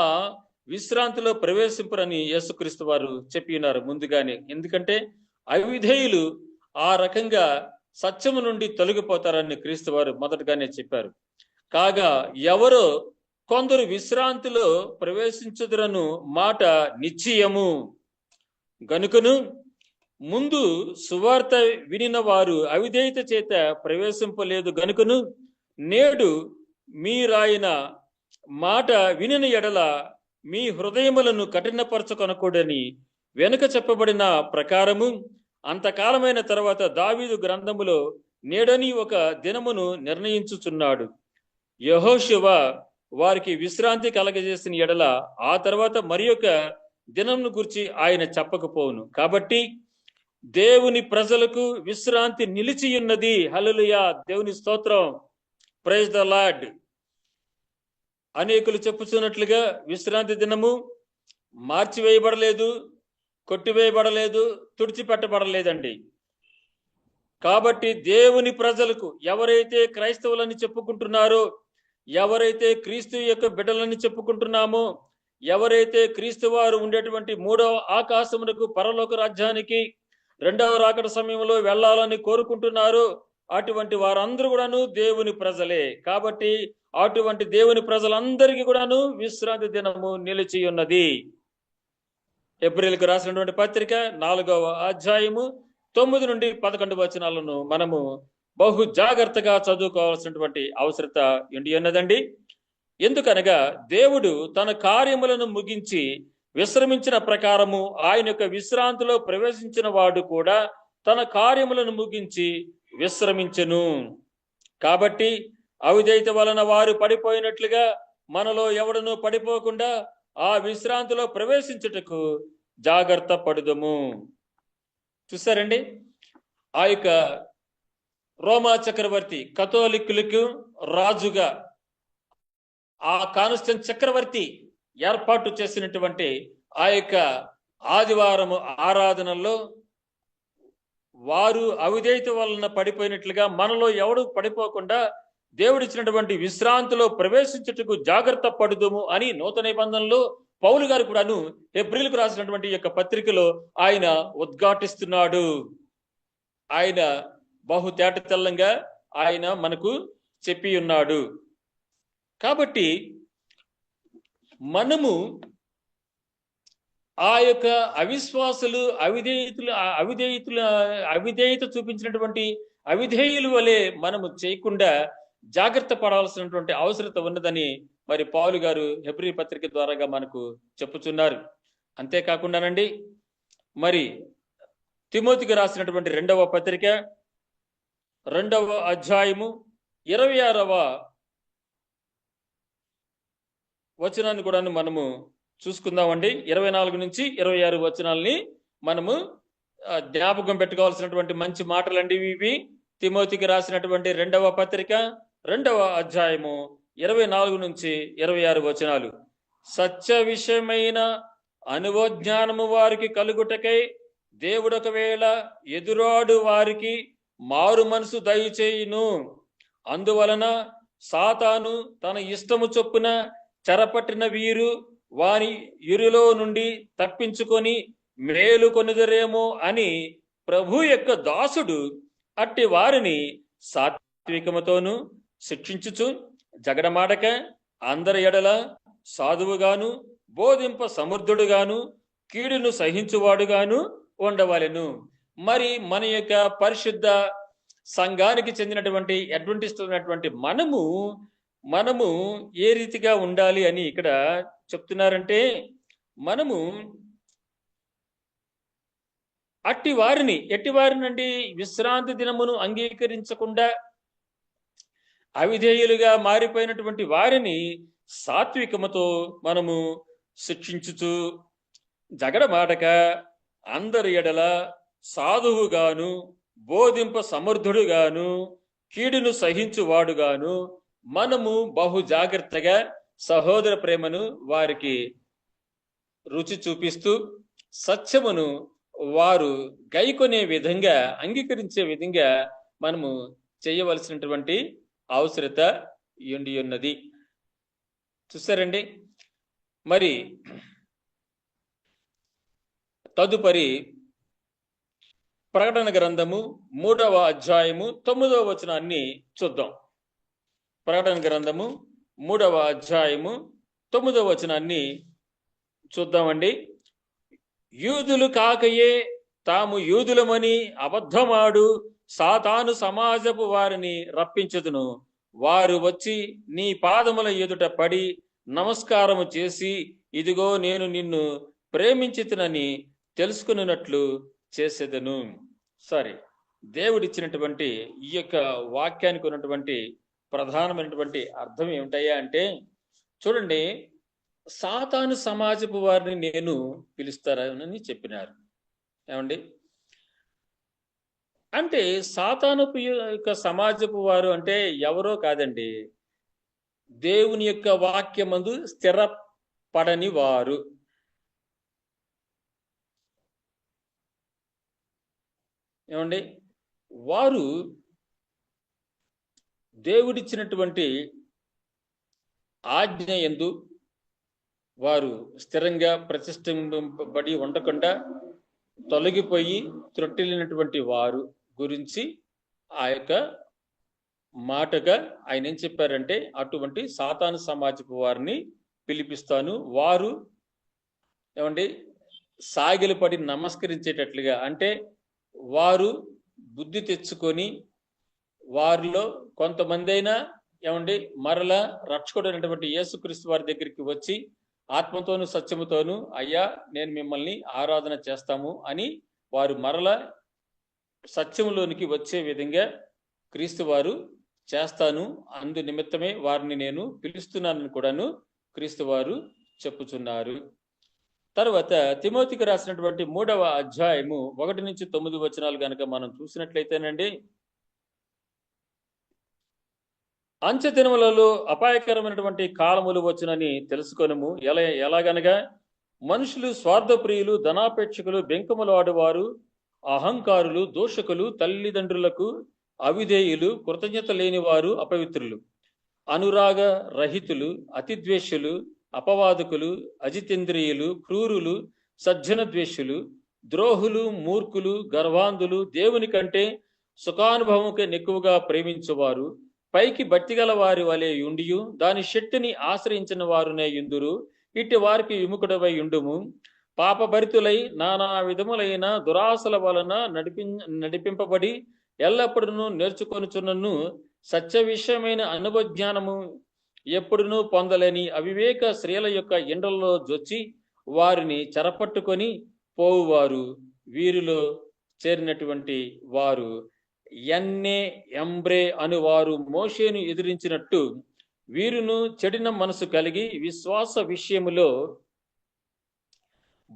విశ్రాంతిలో ప్రవేశింపరని యేసుక్రీస్తు వారు చెప్పి ఉన్నారు ముందుగానే. ఎందుకంటే అవిధేయులు ఆ రకంగా సత్యము నుండి తొలగిపోతారని క్రీస్తు వారు మొదటగానే చెప్పారు. కాగా ఎవరో కొందరు విశ్రాంతిలో ప్రవేశించుదురను మాట నిశ్చయము. గనుకను ముందు సువార్త వినిన వారు అవిధేయత చేత ప్రవేశింపలేదు గనుకను నేడు మీరాయన మాట వినిన ఎడల మీ హృదయములను కఠినపరచుకొనకూడని వెనుక చెప్పబడిన ప్రకారము అంతకాలమైన తర్వాత దావీదు గ్రంథములో నేడని ఒక దినమును నిర్ణయించుచున్నాడు. యెహోషువ వారికి విశ్రాంతి కలగజేసిన ఎడల ఆ తర్వాత మరి ఒక దినంను గురించి ఆయన చెప్పకపోవును. కాబట్టి దేవుని ప్రజలకు విశ్రాంతి నిలిచి ఉన్నది. హల్లెలూయా, దేవుని స్తోత్రం, ప్రైజ్ ద లార్డ్. అనేకులు చెప్పుచున్నట్లుగా విశ్రాంతి దినము మార్చివేయబడలేదు, కొట్టివేయబడలేదు, తుడిచిపెట్టబడలేదండి. కాబట్టి దేవుని ప్రజలకు, ఎవరైతే క్రైస్తవులని చెప్పుకుంటున్నారో, ఎవరైతే క్రీస్తు యొక్క బిడ్డలని చెప్పుకుంటున్నామో, ఎవరైతే క్రీస్తు వారు ఉండేటువంటి 3వ ఆకాశమునకు పరలోక రాజ్యానికి 2వ రాకడ సమయంలో వెళ్ళాలని కోరుకుంటున్నారో అటువంటి వారందరూ కూడాను దేవుని ప్రజలే. కాబట్టి అటువంటి దేవుని ప్రజలందరికీ కూడాను విశ్రాంతి దినము నిలిచి ఉన్నది. ఏప్రిల్కి రాసినటువంటి పత్రిక 4వ అధ్యాయము 9 నుండి 11 వచనాలను మనము బహు జాగ్రత్తగా చదువుకోవాల్సినటువంటి అవసరత ఉండి ఉన్నదండి. ఎందుకనగా దేవుడు తన కార్యములను ముగించి విశ్రమించిన ప్రకారము ఆయన యొక్క విశ్రాంతిలో ప్రవేశించిన వాడు కూడా తన కార్యములను ముగించి విశ్రమించెను. కాబట్టి అవిధేయత వలన వారు పడిపోయినట్లుగా మనలో ఎవడనూ పడిపోకుండా ఆ విశ్రాంతిలో ప్రవేశించుటకు జాగ్రత్త పడుదము. చూసారండి, ఆ యొక్క రోమా చక్రవర్తి కథోలిక్కులకు రాజుగా ఆ కాన్స్టెంట్ చక్రవర్తి ఏర్పాటు చేసినటువంటి ఆ యొక్క ఆదివారము ఆరాధనలో వారు అవిధేయత వలన పడిపోయినట్లుగా మనలో ఎవడు పడిపోకుండా దేవుడిచ్చినటువంటి విశ్రాంతిలో ప్రవేశించుటకు జాగ్రత్త పడుదుము అని నూతన నిబంధనలో పౌలు గారు కూడాను ఏప్రిల్కు రాసినటువంటి యొక్క పత్రికలో ఆయన ఉద్ఘాటిస్తున్నాడు. ఆయన బహు తేటతెల్లంగా ఆయన మనకు చెప్పి ఉన్నాడు. కాబట్టి మనము ఆ యొక్క అవిశ్వాసులు, అవిధేయత చూపించినటువంటి అవిధేయులు వలె మనము చేయకుండా జాగ్రత్త పడాల్సినటువంటి అవసరత ఉన్నదని మరి పౌలు గారు హెబ్రీ పత్రిక ద్వారాగా మనకు చెప్పుచున్నారు. అంతేకాకుండానండి, మరి తిమోతికి రాసినటువంటి 2వ పత్రిక 2వ అధ్యాయము 26వ వచనాన్ని కూడా మనము చూసుకుందామండి. 24 నుంచి 26 వచనాలని మనము జ్ఞాపకం పెట్టుకోవాల్సినటువంటి మంచి మాటలండి ఇవి. తిమోతికి రాసినటువంటి 2వ పత్రిక 2వ అధ్యాయము 24 నుంచి 26 వచనాలు. సత్య విషయమైన అనువజ్ఞానము వారికి కలుగుటకై దేవుడు ఒకవేళ ఎదురాడు వారికి మారు మనసు దయచేయును. అందువలన సాతాను తన ఇష్టము చొప్పున చెరపట్టిన వీరు వారి ఇరులో నుండి తప్పించుకొని మేలు కొనుదరేమో అని ప్రభు యొక్క దాసుడు అట్టి వారిని సాత్వికముతోను శిక్షించుచు జగడమాడక అందరి ఎడల సాధువుగాను బోధింప సమర్థుడుగాను కీడును సహించువాడుగాను ఉండవలెను. మరి మన యొక్క పరిశుద్ధ సంఘానికి చెందినటువంటి అడ్వెంటిస్ట్ ఉన్నటువంటి మనము మనము ఏ రీతిగా ఉండాలి అని ఇక్కడ చెప్తున్నారంటే, మనము ఎట్టి వారినండి విశ్రాంతి దినమును అంగీకరించకుండా అవిధేయులుగా మారిపోయినటువంటి వారిని సాత్వికముతో మనము శిక్షించుచు, జగడమాడక అందరి ఎడల సాధువుగాను, బోధింప సమర్థుడుగాను, కీడును సహించువాడుగాను మనము బహు జాగ్రత్తగా సహోదర ప్రేమను వారికి రుచి చూపిస్తూ, సత్యమును వారు గైకొనే విధంగా, అంగీకరించే విధంగా మనము చేయవలసినటువంటి అవసరత ఉండి ఉన్నది. చూసారండి. మరి తదుపరి ప్రకటన గ్రంథము 3వ అధ్యాయము 9వ వచనాన్ని చూద్దాం. ప్రకటన గ్రంథము 3వ అధ్యాయము 9వ వచనాన్ని చూద్దామండి. యూదులు కాకయే తాము యూదులమని అబద్ధమాడు సాతాను సమాజపు వారిని రప్పించుదును. వారు వచ్చి నీ పాదముల ఎదుట పడి నమస్కారము చేసి, ఇదిగో నేను నిన్ను ప్రేమించితునని తెలుసుకున్నట్లు చేసేదను. సరే, దేవుడిచ్చినటువంటి ఈ యొక్క వాక్యానికి ఉన్నటువంటి ప్రధానమైనటువంటి అర్థం ఏమిటయ్యా అంటే, చూడండి, సాతాను సమాజపు వారిని నేను పిలుస్తారని చెప్పినారు. ఏమండి అంటే సాతానుపు యొక్క సమాజపు వారు అంటే ఎవరో కాదండి, దేవుని యొక్క వాక్యమందు స్థిరపడని వారు. ఏమండి, వారు దేవుడిచ్చినటువంటి ఆజ్ఞ యందు వారు స్థిరంగా ప్రతిష్ఠింపబడి ఉండకుండా తొలగిపోయి త్రొట్టిల్లినటువంటి వారు గురించి ఆ యొక్క మాటగా ఆయన ఏం చెప్పారంటే, అటువంటి సాతాను సమాజపు వారిని పిలిపిస్తాను. వారు ఏమండి సాగిలపడి నమస్కరించేటట్లుగా, అంటే వారు బుద్ధి తెచ్చుకొని వారిలో కొంతమంది అయినా ఏమండి మరలా రక్షకుడైనటువంటి యేసుక్రీస్తు వారి దగ్గరికి వచ్చి ఆత్మతోను సత్యముతోను, అయ్యా నేను మిమ్మల్ని ఆరాధన చేస్తాము అని వారు మరల సత్యములోనికి వచ్చే విధంగా క్రీస్తు వారు చేస్తాను, అందు నిమిత్తమే వారిని నేను పిలుస్తున్నానని కూడాను క్రీస్తు వారు చెప్పుచున్నారు. తర్వాత తిమోతికి రాసినటువంటి 3వ అధ్యాయము 1 నుంచి 9 వచనాలు గనక మనం చూసినట్లయితేనండి, అంచె దినములలో అపాయకరమైనటువంటి కాలములు వచ్చునని తెలుసుకొనుము. ఎలాగనగా మనుషులు స్వార్థప్రియులు, ధనాపేక్షకులు, బెంకములు ఆడువారు, అహంకారులు, దూషకులు, తల్లిదండ్రులకు అవిధేయులు, కృతజ్ఞత లేని వారు, అపవిత్రులు, అనురాగ రహితులు, అతిద్వేషులు, అపవాదకులు, అజితేంద్రియులు, క్రూరులు, సజ్జన ద్వేషులు, ద్రోహులు, మూర్ఖులు, గర్వాంధులు, దేవుని కంటే సుఖానుభవంకే ఎక్కువగా ప్రేమించువారు, పైకి బట్టిగల వారి వలె యుండియు దాని శక్తిని ఆశ్రయించిన వారునే యుందురు. ఇట్టి వారికి విముఖుడవై యుండుము. పాపభరితులై నానా విధములైన దురాశల వలన నడిపింపబడి ఎల్లప్పుడూ నేర్చుకొనుచున్నను సత్య విషయమైన అనుభవజ్ఞానము ఎప్పుడునూ పొందలేని అవివేక స్త్రీల యొక్క ఎండల్లో జొచ్చి వారిని చెరపట్టుకొని పోవువారు. వీరిలో చేరినటువంటి వారు ఎన్నే ఎంబ్రే అనువారు మోషేను ఎదిరించినట్టు వీరును చెడిన మనసు కలిగి విశ్వాస విషయములో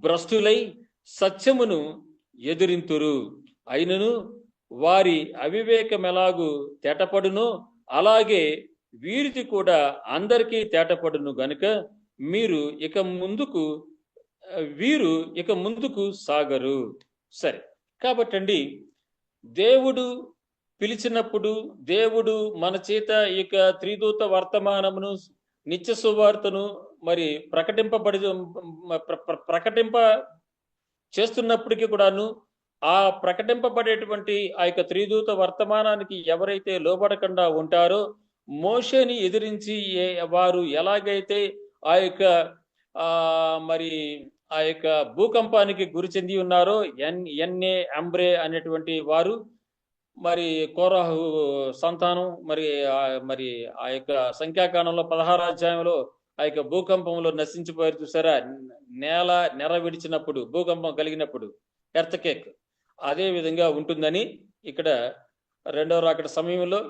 భ్రష్టులై సత్యమును ఎదిరింతురు. అయినను వారి అవివేకమెలాగు తేటపడునో అలాగే వీరిది కూడా అందరికీ తేటపడును గనుక వీరు ఇక ముందుకు సాగరు. సరే, కాబట్టండి దేవుడు పిలిచినప్పుడు, దేవుడు మన చేత ఇక త్రిదూత వర్తమానమును, నిత్య సువార్తను మరి ప్రకటింప చేస్తున్నప్పటికీ కూడాను ఆ ప్రకటింపబడేటువంటి ఆ యొక్క త్రిదూత వర్తమానానికి ఎవరైతే లోబడకుండా ఉంటారో, మోషేని ఎదిరించి వారు ఎలాగైతే ఆ యొక్క మరి ఆ యొక్క భూకంపానికి గురి చెంది ఉన్నారో, ఎన్నే అంబ్రే అనేటువంటి వారు మరి కోరాహు సంతానం మరి ఆ యొక్క సంఖ్యాకాండంలో 16 అధ్యాయంలో ఆ యొక్క భూకంపంలో నశించిపోయారు చూసారా? నేల నెర విడిచినప్పుడు, భూకంపం కలిగినప్పుడు, ఎర్త్‌క్వేక్ అదే విధంగా ఉంటుందని ఇక్కడ రెండవ రాకడ సమయంలో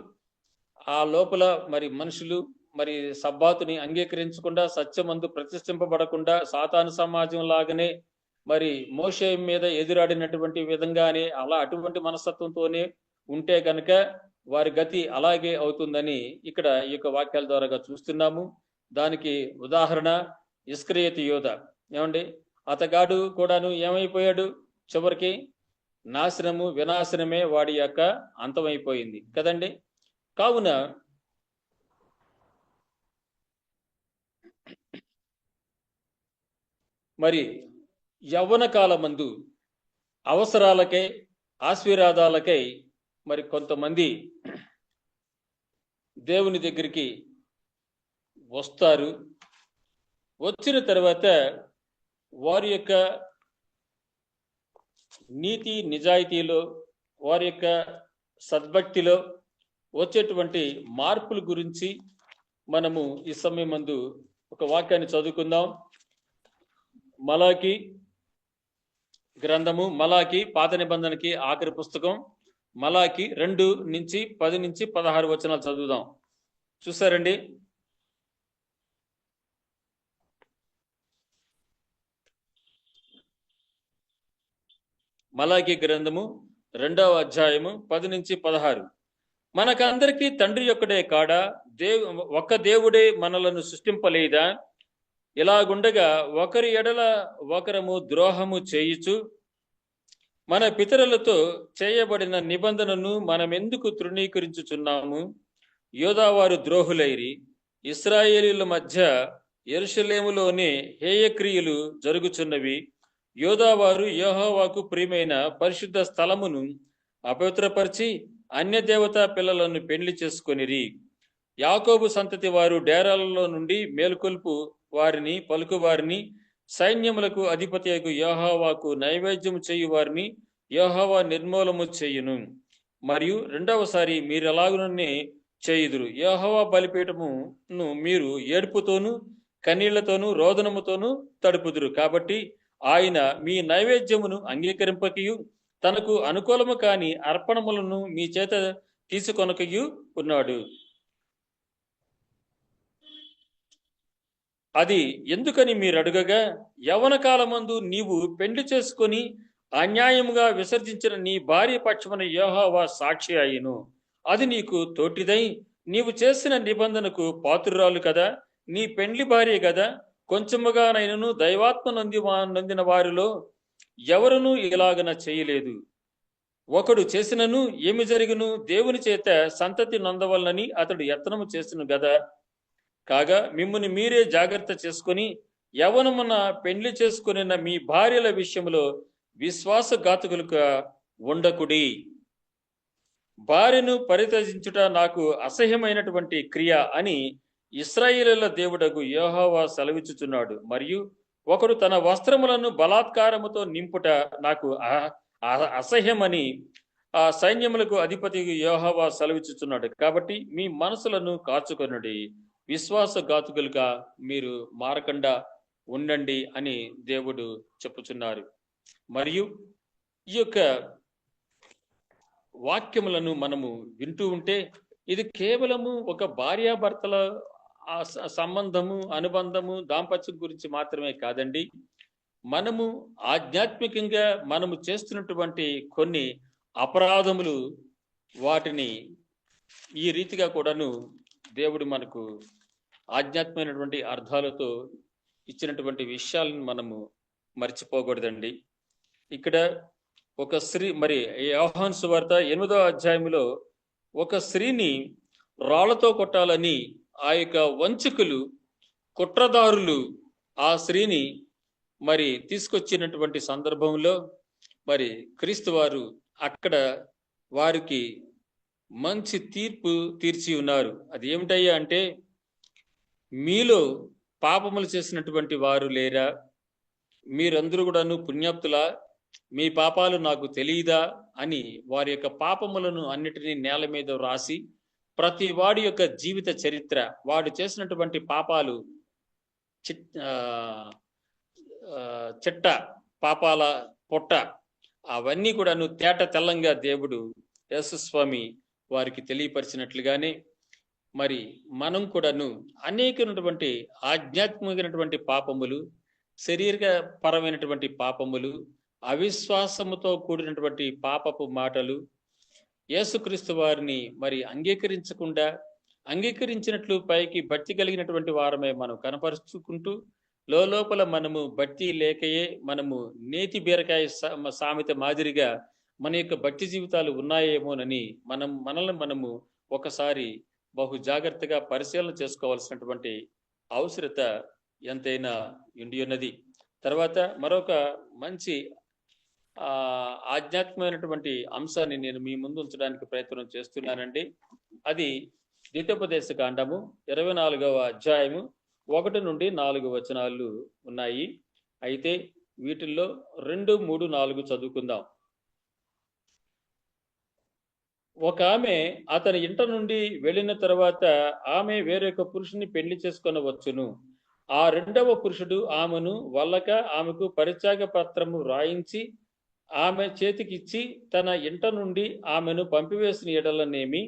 ఆ లోపల మరి మనుషులు మరి సబ్బాతుని అంగీకరించకుండా, సత్యమందు ప్రతిష్ఠింపబడకుండా, సాతాను సమాజం లాగానే మరి మోషే మీద ఎదురాడినటువంటి విధంగానే అటువంటి మనస్తత్వంతోనే ఉంటే గనక వారి గతి అలాగే అవుతుందని ఇక్కడ ఈ యొక్క వాక్యాల ద్వారాగా చూస్తున్నాము. దానికి ఉదాహరణ ఇస్కరియోతు యోధ. ఏమండి? అతగాడు కూడాను ఏమైపోయాడు? చివరికి వినాశనమే వాడి యొక్క అంతమైపోయింది కదండి. కావున మరి యవ్వన కాలమందు అవసరాలకై, ఆశీర్వాదాలకై మరి కొంతమంది దేవుని దగ్గరికి వస్తారు. వచ్చిన తర్వాత వారి యొక్క నీతి నిజాయితీలో, వారి యొక్క సద్భక్తిలో వచ్చేటువంటి మార్పుల గురించి మనము ఈ సమయం మందు ఒక వాక్యాన్ని చదువుకుందాం. మలాకి గ్రంథము, మలాకి పాత నిబంధనకి ఆఖరి పుస్తకం, మలాకి 2:10-16 వచనాలు చదువుదాం. చూసారండి? మలాకి గ్రంథము 2వ అధ్యాయము 10-16. మనకందరికీ తండ్రి యొక్కడే కాడా? ఒక్క దేవుడే మనలను సృష్టింపలేదా? ఇలాగుండగా ఒకరి ఎడల ఒకరము ద్రోహము చేయుచు మన పితరులతో చేయబడిన నిబంధనను మనమెందుకు తృణీకరించుచున్నాము? యోధావారు ద్రోహులైరి, ఇశ్రాయేలీల మధ్య యెరూషలేములోనే హేయక్రియలు జరుగుచున్నవి. యోధావారు యెహోవాకు ప్రియమైన పరిశుద్ధ స్థలమును అపవిత్రపరిచి అన్య దేవతా పిల్లలను పెండ్లి చేసుకొనిరి. యాకోబు సంతతి వారు డేరాలలో నుండి మేలుకొల్పు వారిని, పలుకు వారిని, సైన్యములకు అధిపతియగు యెహోవాకు నైవేద్యము చేయు వారిని యెహోవా నిర్మూలము చేయును. మరియు రెండవసారి మీరెలాగుననే చేయుదురు. యెహోవా బలిపీఠమును మీరు ఏడుపుతోనూ కన్నీళ్లతోనూ రోదనముతోనూ తడుపుదురు. కాబట్టి ఆయన మీ నైవేద్యమును అంగీకరింపకయు తనకు అనుకూలము కాని అర్పణములను మీ చేత తీసుకొనకయు ఉన్నాడు. అది ఎందుకని మీరు అడుగగా, యవ్వన కాలమందు నీవు పెండ్లి చేసుకొని అన్యాయముగా విసర్జించిన నీ భార్య పక్షమున యెహోవా సాక్షి అయ్యును. అది నీకు తోటిదై నీవు చేసిన నిబంధనకు పాత్రురాలు కదా. నీ పెండ్లి భార్య కదా. కొంచెముగానైనను దైవాత్మ నొందిన వారిలో ఎవరునూ ఇలాగన చేయలేదు. ఒకడు చేసినను ఏమి జరుగును? దేవుని చేత సంతతి నొందవలనని అతడు యత్నము చేసిను గదా. కాగా మిమ్ముని మీరే జాగ్రత్త చేసుకుని యవ్వనమున పెండ్లి చేసుకుని మీ భార్యల విషయంలో విశ్వాసఘాతకులుగా ఉండకుడి. భార్యను పరిత్యజించుట నాకు అసహ్యమైనటువంటి క్రియ అని ఇశ్రాయేలీయుల దేవుడగు యెహోవా సెలవిచ్చుచున్నాడు. మరియు ఒకడు తన వస్త్రములను బలాత్కారముతో నింపుట నాకు అసహ్యమని ఆ సైన్యములకు అధిపతి యెహోవా సెలవిచ్చుచున్నాడు. కాబట్టి మీ మనసులను కాచుకొనుడి, విశ్వాసఘాతకులుగా మీరు మారకుండా ఉండండి అని దేవుడు చెప్పుచున్నారు. మరియు ఈ యొక్క వాక్యములను మనము వింటూ ఉంటే ఇది కేవలము ఒక భార్యాభర్తల సంబంధము, అనుబంధము, దాంపత్యం గురించి మాత్రమే కాదండి. మనము ఆధ్యాత్మికంగా మనము చేస్తున్నటువంటి కొన్ని అపరాధములు, వాటిని ఈ రీతిగా కూడాను దేవుడు మనకు ఆధ్యాత్మికమైనటువంటి అర్థాలతో ఇచ్చినటువంటి విషయాలను మనము మర్చిపోకూడదండి. ఇక్కడ ఒక స్త్రీ, మరి యోహాను సువార్త 8వ అధ్యాయంలో ఒక స్త్రీని రాళ్లతో కొట్టాలని ఆ యొక్క వంచకులు, కుట్రదారులు ఆ స్త్రీని మరి తీసుకొచ్చినటువంటి సందర్భంలో మరి క్రీస్తు వారు అక్కడ వారికి మంచి తీర్పు తీర్చి ఉన్నారు. అది ఏమిటయ్యా అంటే, మీలో పాపములు చేసినటువంటి వారు లేరా? మీరందరూ కూడాను పుణ్యాప్తులా? మీ పాపాలు నాకు తెలియదా అని వారి యొక్క పాపములను అన్నిటినీ నేల మీద రాసి ప్రతి వాడి యొక్క జీవిత చరిత్ర, వాడు చేసినటువంటి పాపాలు చిట్ట, పాపాల పొట్ట, అవన్నీ కూడాను తేట తెల్లంగా దేవుడు యేసుస్వామి వారికి తెలియపరిచినట్లుగానే మరి మనం కూడాను అనేకమైనటువంటి ఆధ్యాత్మికమైనటువంటి పాపములు, శరీరపరమైనటువంటి పాపములు, అవిశ్వాసముతో కూడినటువంటి పాపపు మాటలు, యేసుక్రీస్తు వారిని మరి అంగీకరించకుండా, అంగీకరించినట్లు పైకి భక్తి కలిగినటువంటి వారమే మనం కనపరుచుకుంటూ లోపల మనము భక్తి లేకయే మనము నేతి బీరకాయ సామెత మాదిరిగా మన యొక్క భక్తి జీవితాలు ఉన్నాయేమోనని మనల్ని మనము ఒకసారి బహు జాగ్రత్తగా పరిశీలన చేసుకోవాల్సినటువంటి అవసరత ఎంతైనా ఉండి ఉన్నది. తర్వాత మరొక మంచి ఆధ్యాత్మికమైనటువంటి అంశాన్ని నేను మీ ముందు ఉంచడానికి ప్రయత్నం చేస్తున్నానండి. అది ద్వితోపదేశ కాండము 24వ అధ్యాయము 1 నుండి 4 వచనాలు ఉన్నాయి. అయితే వీటిల్లో 2, 3, 4 చదువుకుందాం. ఒక ఆమె అతని ఇంట నుండి వెళ్ళిన తర్వాత ఆమె వేరొక పురుషుని పెళ్లి చేసుకొనవచ్చును. ఆ రెండవ పురుషుడు ఆమెను వల్లక ఆమెకు పరిత్యాగ పత్రము రాయించి ఆమె చేతికిచ్చి తన ఇంట నుండి ఆమెను పంపివేసిన ఎడలనేమి,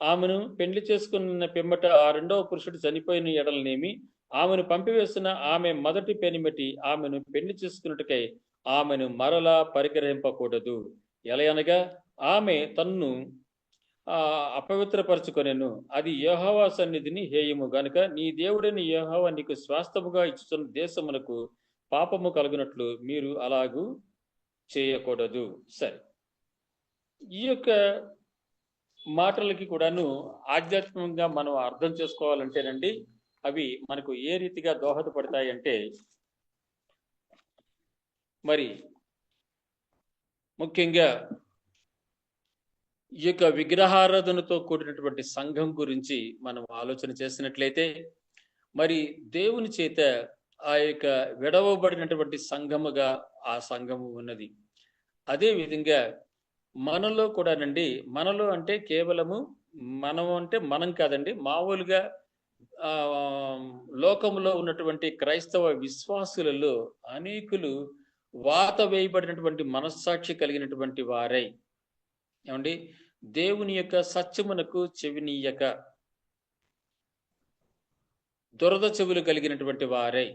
ఆమెను పెళ్లి చేసుకున్న పిమ్మట ఆ రెండవ పురుషుడు చనిపోయిన ఎడలనేమి, ఆమెను పంపివేసిన ఆమె మొదటి పెనిమిటి ఆమెను పెళ్లి చేసుకున్నట్టుకై ఆమెను మరలా పరిగ్రహింపకూడదు. ఎలయనగా ఆమె తన్ను అపవిత్రపరచుకొనెను, అది యెహోవా సన్నిధిని హేయము గనుక నీ దేవుడైన యెహోవా నీకు స్వాస్థ్యముగా ఇచ్చుతున్న దేశమునకు పాపము కలుగునట్లు మీరు అలాగూ చేయకూడదు. సరే, ఈ యొక్క మాటలకి కూడాను ఆధ్యాత్మికంగా మనం అర్థం చేసుకోవాలంటేనండి, అవి మనకు ఏ రీతిగా దోహదపడతాయి అంటే, మరి ముఖ్యంగా ఈ యొక్క విగ్రహారాధనతో కూడినటువంటి సంఘం గురించి మనం ఆలోచన చేసినట్లయితే, మరి దేవుని చేత ఆ యొక్క విడవబడినటువంటి సంఘముగా ఆ సంఘము ఉన్నది. అదే విధంగా మనలో కూడానండి, మనలో అంటే కేవలము మనం అంటే మనం కాదండి, మామూలుగా లోకంలో ఉన్నటువంటి క్రైస్తవ విశ్వాసులలో అనేకులు వాత వేయబడినటువంటి మనస్సాక్షి కలిగినటువంటి వారై, ఏమండి, దేవుని యొక్క సత్యమునకు చెవినీయక దురద చెవులు కలిగినటువంటి వారై,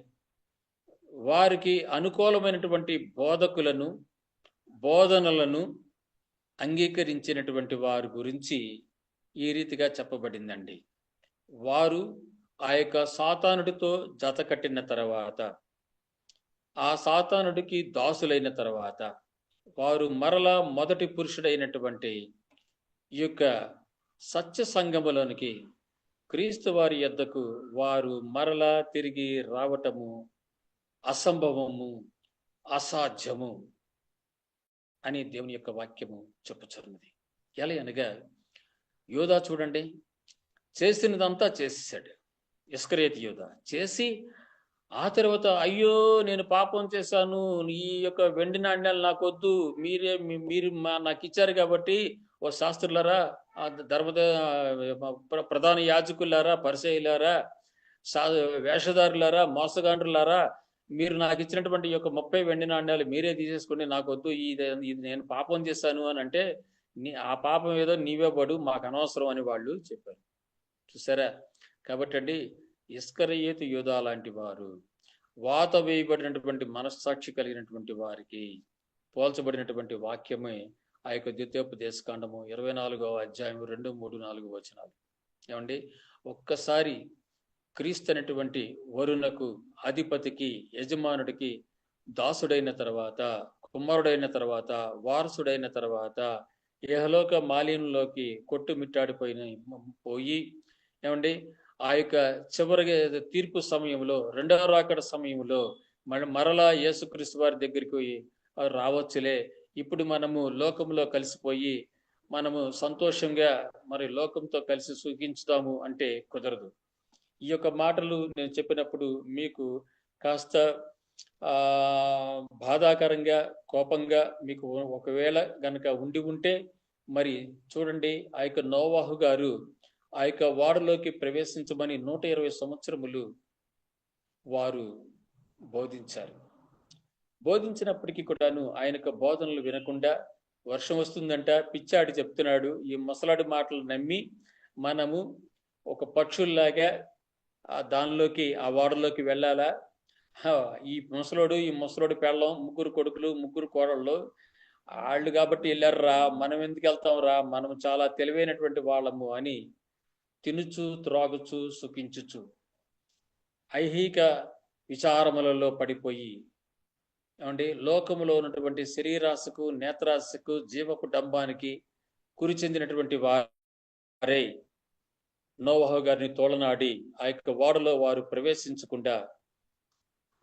వారికి అనుకూలమైనటువంటి బోధకులను, బోధనలను అంగీకరించినటువంటి వారి గురించి ఈ రీతిగా చెప్పబడిందండి. వారు ఆ యొక్క సాతానుడితో జత కట్టిన తర్వాత, ఆ సాతానుడికి దాసులైన తర్వాత, వారు మరలా మొదటి పురుషుడైనటువంటి ఈ యొక్క సత్య సంఘములోనికి, క్రీస్తు వారి యొద్దకు వారు మరలా తిరిగి రావటము అసంభవము, అసాధ్యము అని దేవుని యొక్క వాక్యము చెప్పుచున్నది. ఎలా అనగా, యోధా చూడండి, చేసినదంతా చేసేసాడు. ఇస్కరియోతు యోధా చేసి ఆ తర్వాత అయ్యో నేను పాపం చేశాను, ఈ యొక్క వెండి నాణ్యాలు నాకు వద్దు, మీరు నాకు ఇచ్చారు కాబట్టి ఓ శాస్త్రులారా, ప్రధాన యాజకులారా, పరిసయ్యులారా, వేషధారులారా, మోసగాండ్రులారా, మీరు నాకు ఇచ్చినటువంటి ఈ యొక్క 30 వెండి నాణ్యాలు మీరే తీసేసుకుని నాకు వద్దు, ఇది నేను పాపం చేశాను అని అంటే, ఆ పాపం ఏదో నీవే పడు, మాకు అనవసరం అని వాళ్ళు చెప్పారు. చూసారా? కాబట్టి అండి, ఇస్కరియోతు యోధా లాంటి వారు, వాత వేయబడినటువంటి మనస్సాక్షి కలిగినటువంటి వారికి పోల్చబడినటువంటి వాక్యమే ఆ యొక్క ద్వితీయోపదేశకాండము 24వ అధ్యాయం 2, 3, 4 వచనాలు. ఏమండి, ఒక్కసారి క్రీస్తు అనేటువంటి వరుణకు, అధిపతికి, యజమానుడికి దాసుడైన తర్వాత, కుమారుడైన తర్వాత, వారసుడైన తర్వాత, ఇహలోక మాలిన్యంలోకి పోయి, ఏమండి, ఆ యొక్క చివరి తీర్పు సమయంలో, రెండవ రాకడ సమయంలో మరలా యేసుక్రీస్తు వారి దగ్గరికి రావచ్చులే, ఇప్పుడు మనము లోకంలో కలిసిపోయి మనము సంతోషంగా మరి లోకంతో కలిసి సుఖించుతాము అంటే కుదరదు. ఈ యొక్క మాటలు నేను చెప్పినప్పుడు మీకు కాస్త ఆ బాధాకరంగా, కోపంగా మీకు ఒకవేళ గనక ఉండి ఉంటే, మరి చూడండి ఆ యొక్క నోవాహు గారు ఆ యొక్క ఓడలోకి ప్రవేశించమని 120 సంవత్సరములు వారు బోధించారు. బోధించినప్పటికీ కూడాను ఆయన యొక్క బోధనలు వినకుండా, వర్షం వస్తుందంట, పిచ్చాడి చెప్తున్నాడు, ఈ ముసలాడి మాటలు నమ్మి మనము ఒక పక్షుల్లాగా దానిలోకి ఆ ఓడలోకి వెళ్ళాలా? హా! ఈ ముసలోడి పెళ్ళాం, ముగ్గురు కొడుకులు, ముగ్గురు కోడళ్ళు. ఆళ్ళు కాబట్టి ఎళ్లారురా! మనం ఎందుకెళ్తాంరా? మనం చాలా తెలివైనటువంటి వాళ్ళము అని తినుచు, త్రాగుచు, సుఖించుచు, ఐహిక విచారములలో పడిపోయి, ఏమండి, లోకములో ఉన్నటువంటి శరీరాశకు, నేత్రాశకు, జీవపు డంబానికి కురి చెందినటువంటి వారై నోవహు గారిని తోలనాడి ఆ యొక్క ఓడలో వారు ప్రవేశించకుండా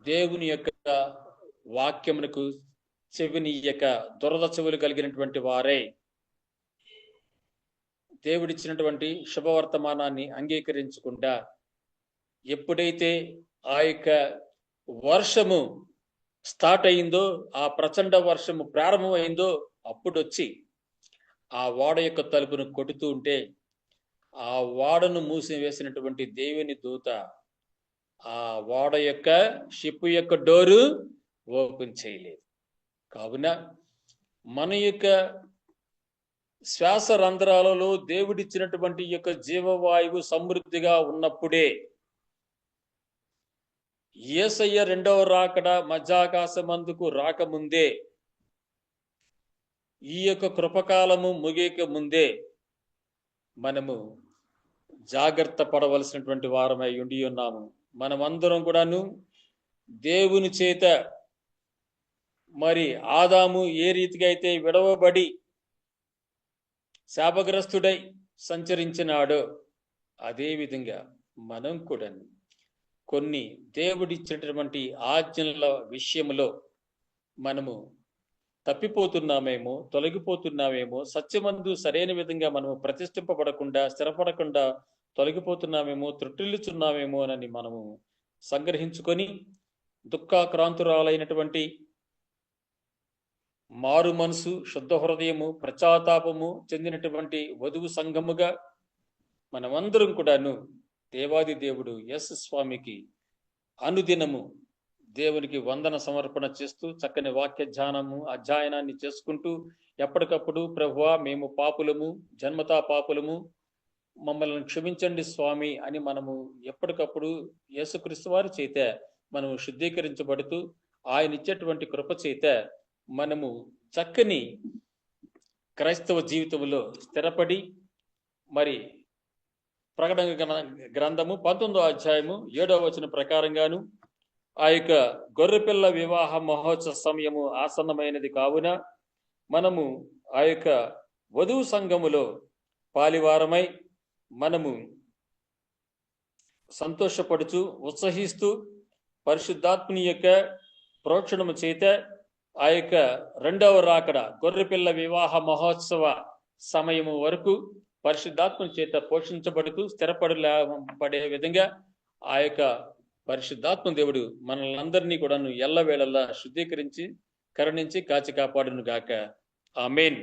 దేవుని యొక్క వాక్యమునకు చెవినియ్యక దురద చెవులు కలిగినటువంటి వారే దేవుడిచ్చినటువంటి శుభవర్తమానాన్ని అంగీకరించకుండా ఎప్పుడైతే ఆ యొక్క వర్షము స్టార్ట్ అయిందో, ఆ ప్రచండ వర్షము ప్రారంభమైందో, అప్పుడొచ్చి ఆ ఓడ యొక్క తలుపును కొడుతూ ఉంటే ఆ ఓడను మూసివేసినటువంటి దేవుని దూత ఆ ఓడ యొక్క షిప్ యొక్క డోరు ఓపెన్ చేయలేదు. కావున మన యొక్క శ్వాస రంధ్రాలలో దేవుడిచ్చినటువంటి యొక్క జీవవాయువు సమృద్ధిగా ఉన్నప్పుడే యేసయ్య రెండవ రాకడ మధ్యాకాశమందుకు రాకముందే, ఈ యొక్క కృపకాలము ముగియక ముందే మనము జాగ్రత్త పడవలసినటువంటి వారమై ఉండి ఉన్నాము. మనమందరం కూడాను దేవుని చేత మరి ఆదాము ఏ రీతిగా అయితే విడవబడి శాపగ్రస్తుడై సంచరించినాడో, అదే విధంగా మనం కూడా కొన్ని దేవుడిచ్చినటువంటి ఆజ్ఞల విషయంలో మనము తప్పిపోతున్నామేమో, తొలగిపోతున్నామేమో, సత్యమందు సరైన విధంగా మనము ప్రతిష్ఠింపబడకుండా, స్థిరపడకుండా తొలగిపోతున్నామేమో, త్రుట్టిల్లుచున్నామేమో అని మనము సంగ్రహించుకొని దుఃఖాక్రాంతురాలైనటువంటి మారు మనసు, శుద్ధ హృదయము, ప్రచాతాపము చెందినటువంటి వధువు సంఘముగా మనమందరం కూడాను దేవాది దేవుడు యేసు స్వామికి అనుదినము దేవునికి వందన సమర్పణ చేస్తూ చక్కని వాక్య ధ్యానము, అధ్యయనాన్ని చేసుకుంటూ ఎప్పటికప్పుడు ప్రభువా మేము పాపులము, జన్మతా పాపులము, మమ్మల్ని క్షమించండి స్వామి అని మనము ఎప్పటికప్పుడు యేసుక్రీస్తు వారి చేత మనము శుద్ధీకరించబడుతూ ఆయన ఇచ్చేటువంటి కృప చేత మనము చక్కని క్రైస్తవ జీవితంలో స్థిరపడి మరి ప్రకటన గ్రంథము 19వ అధ్యాయము 7వ వచనం ప్రకారంగాను ఆ యొక్క గొర్రెపిల్ల వివాహ మహోత్సవ సమయము ఆసన్నమైనది కావున మనము ఆ యొక్క వధువు సంఘములో పాలివారమై మనము సంతోషపడుచు ఉత్సహిస్తూ పరిశుద్ధాత్ముని యొక్క ప్రోక్షణము చేత ఆ యొక్క రెండవ రాకడ గొర్రెపిల్ల వివాహ మహోత్సవ సమయము వరకు పరిశుద్ధాత్మని చేత పోషించబడుతూ స్థిరపడే విధంగా ఆ యొక్క పరిశుద్ధాత్మ దేవుడు మనల్ని అందరినీ కూడా ఎల్లవేళలా శుద్ధీకరించి కరుణించి కాచి కాపాడును గాక. ఆమేన్.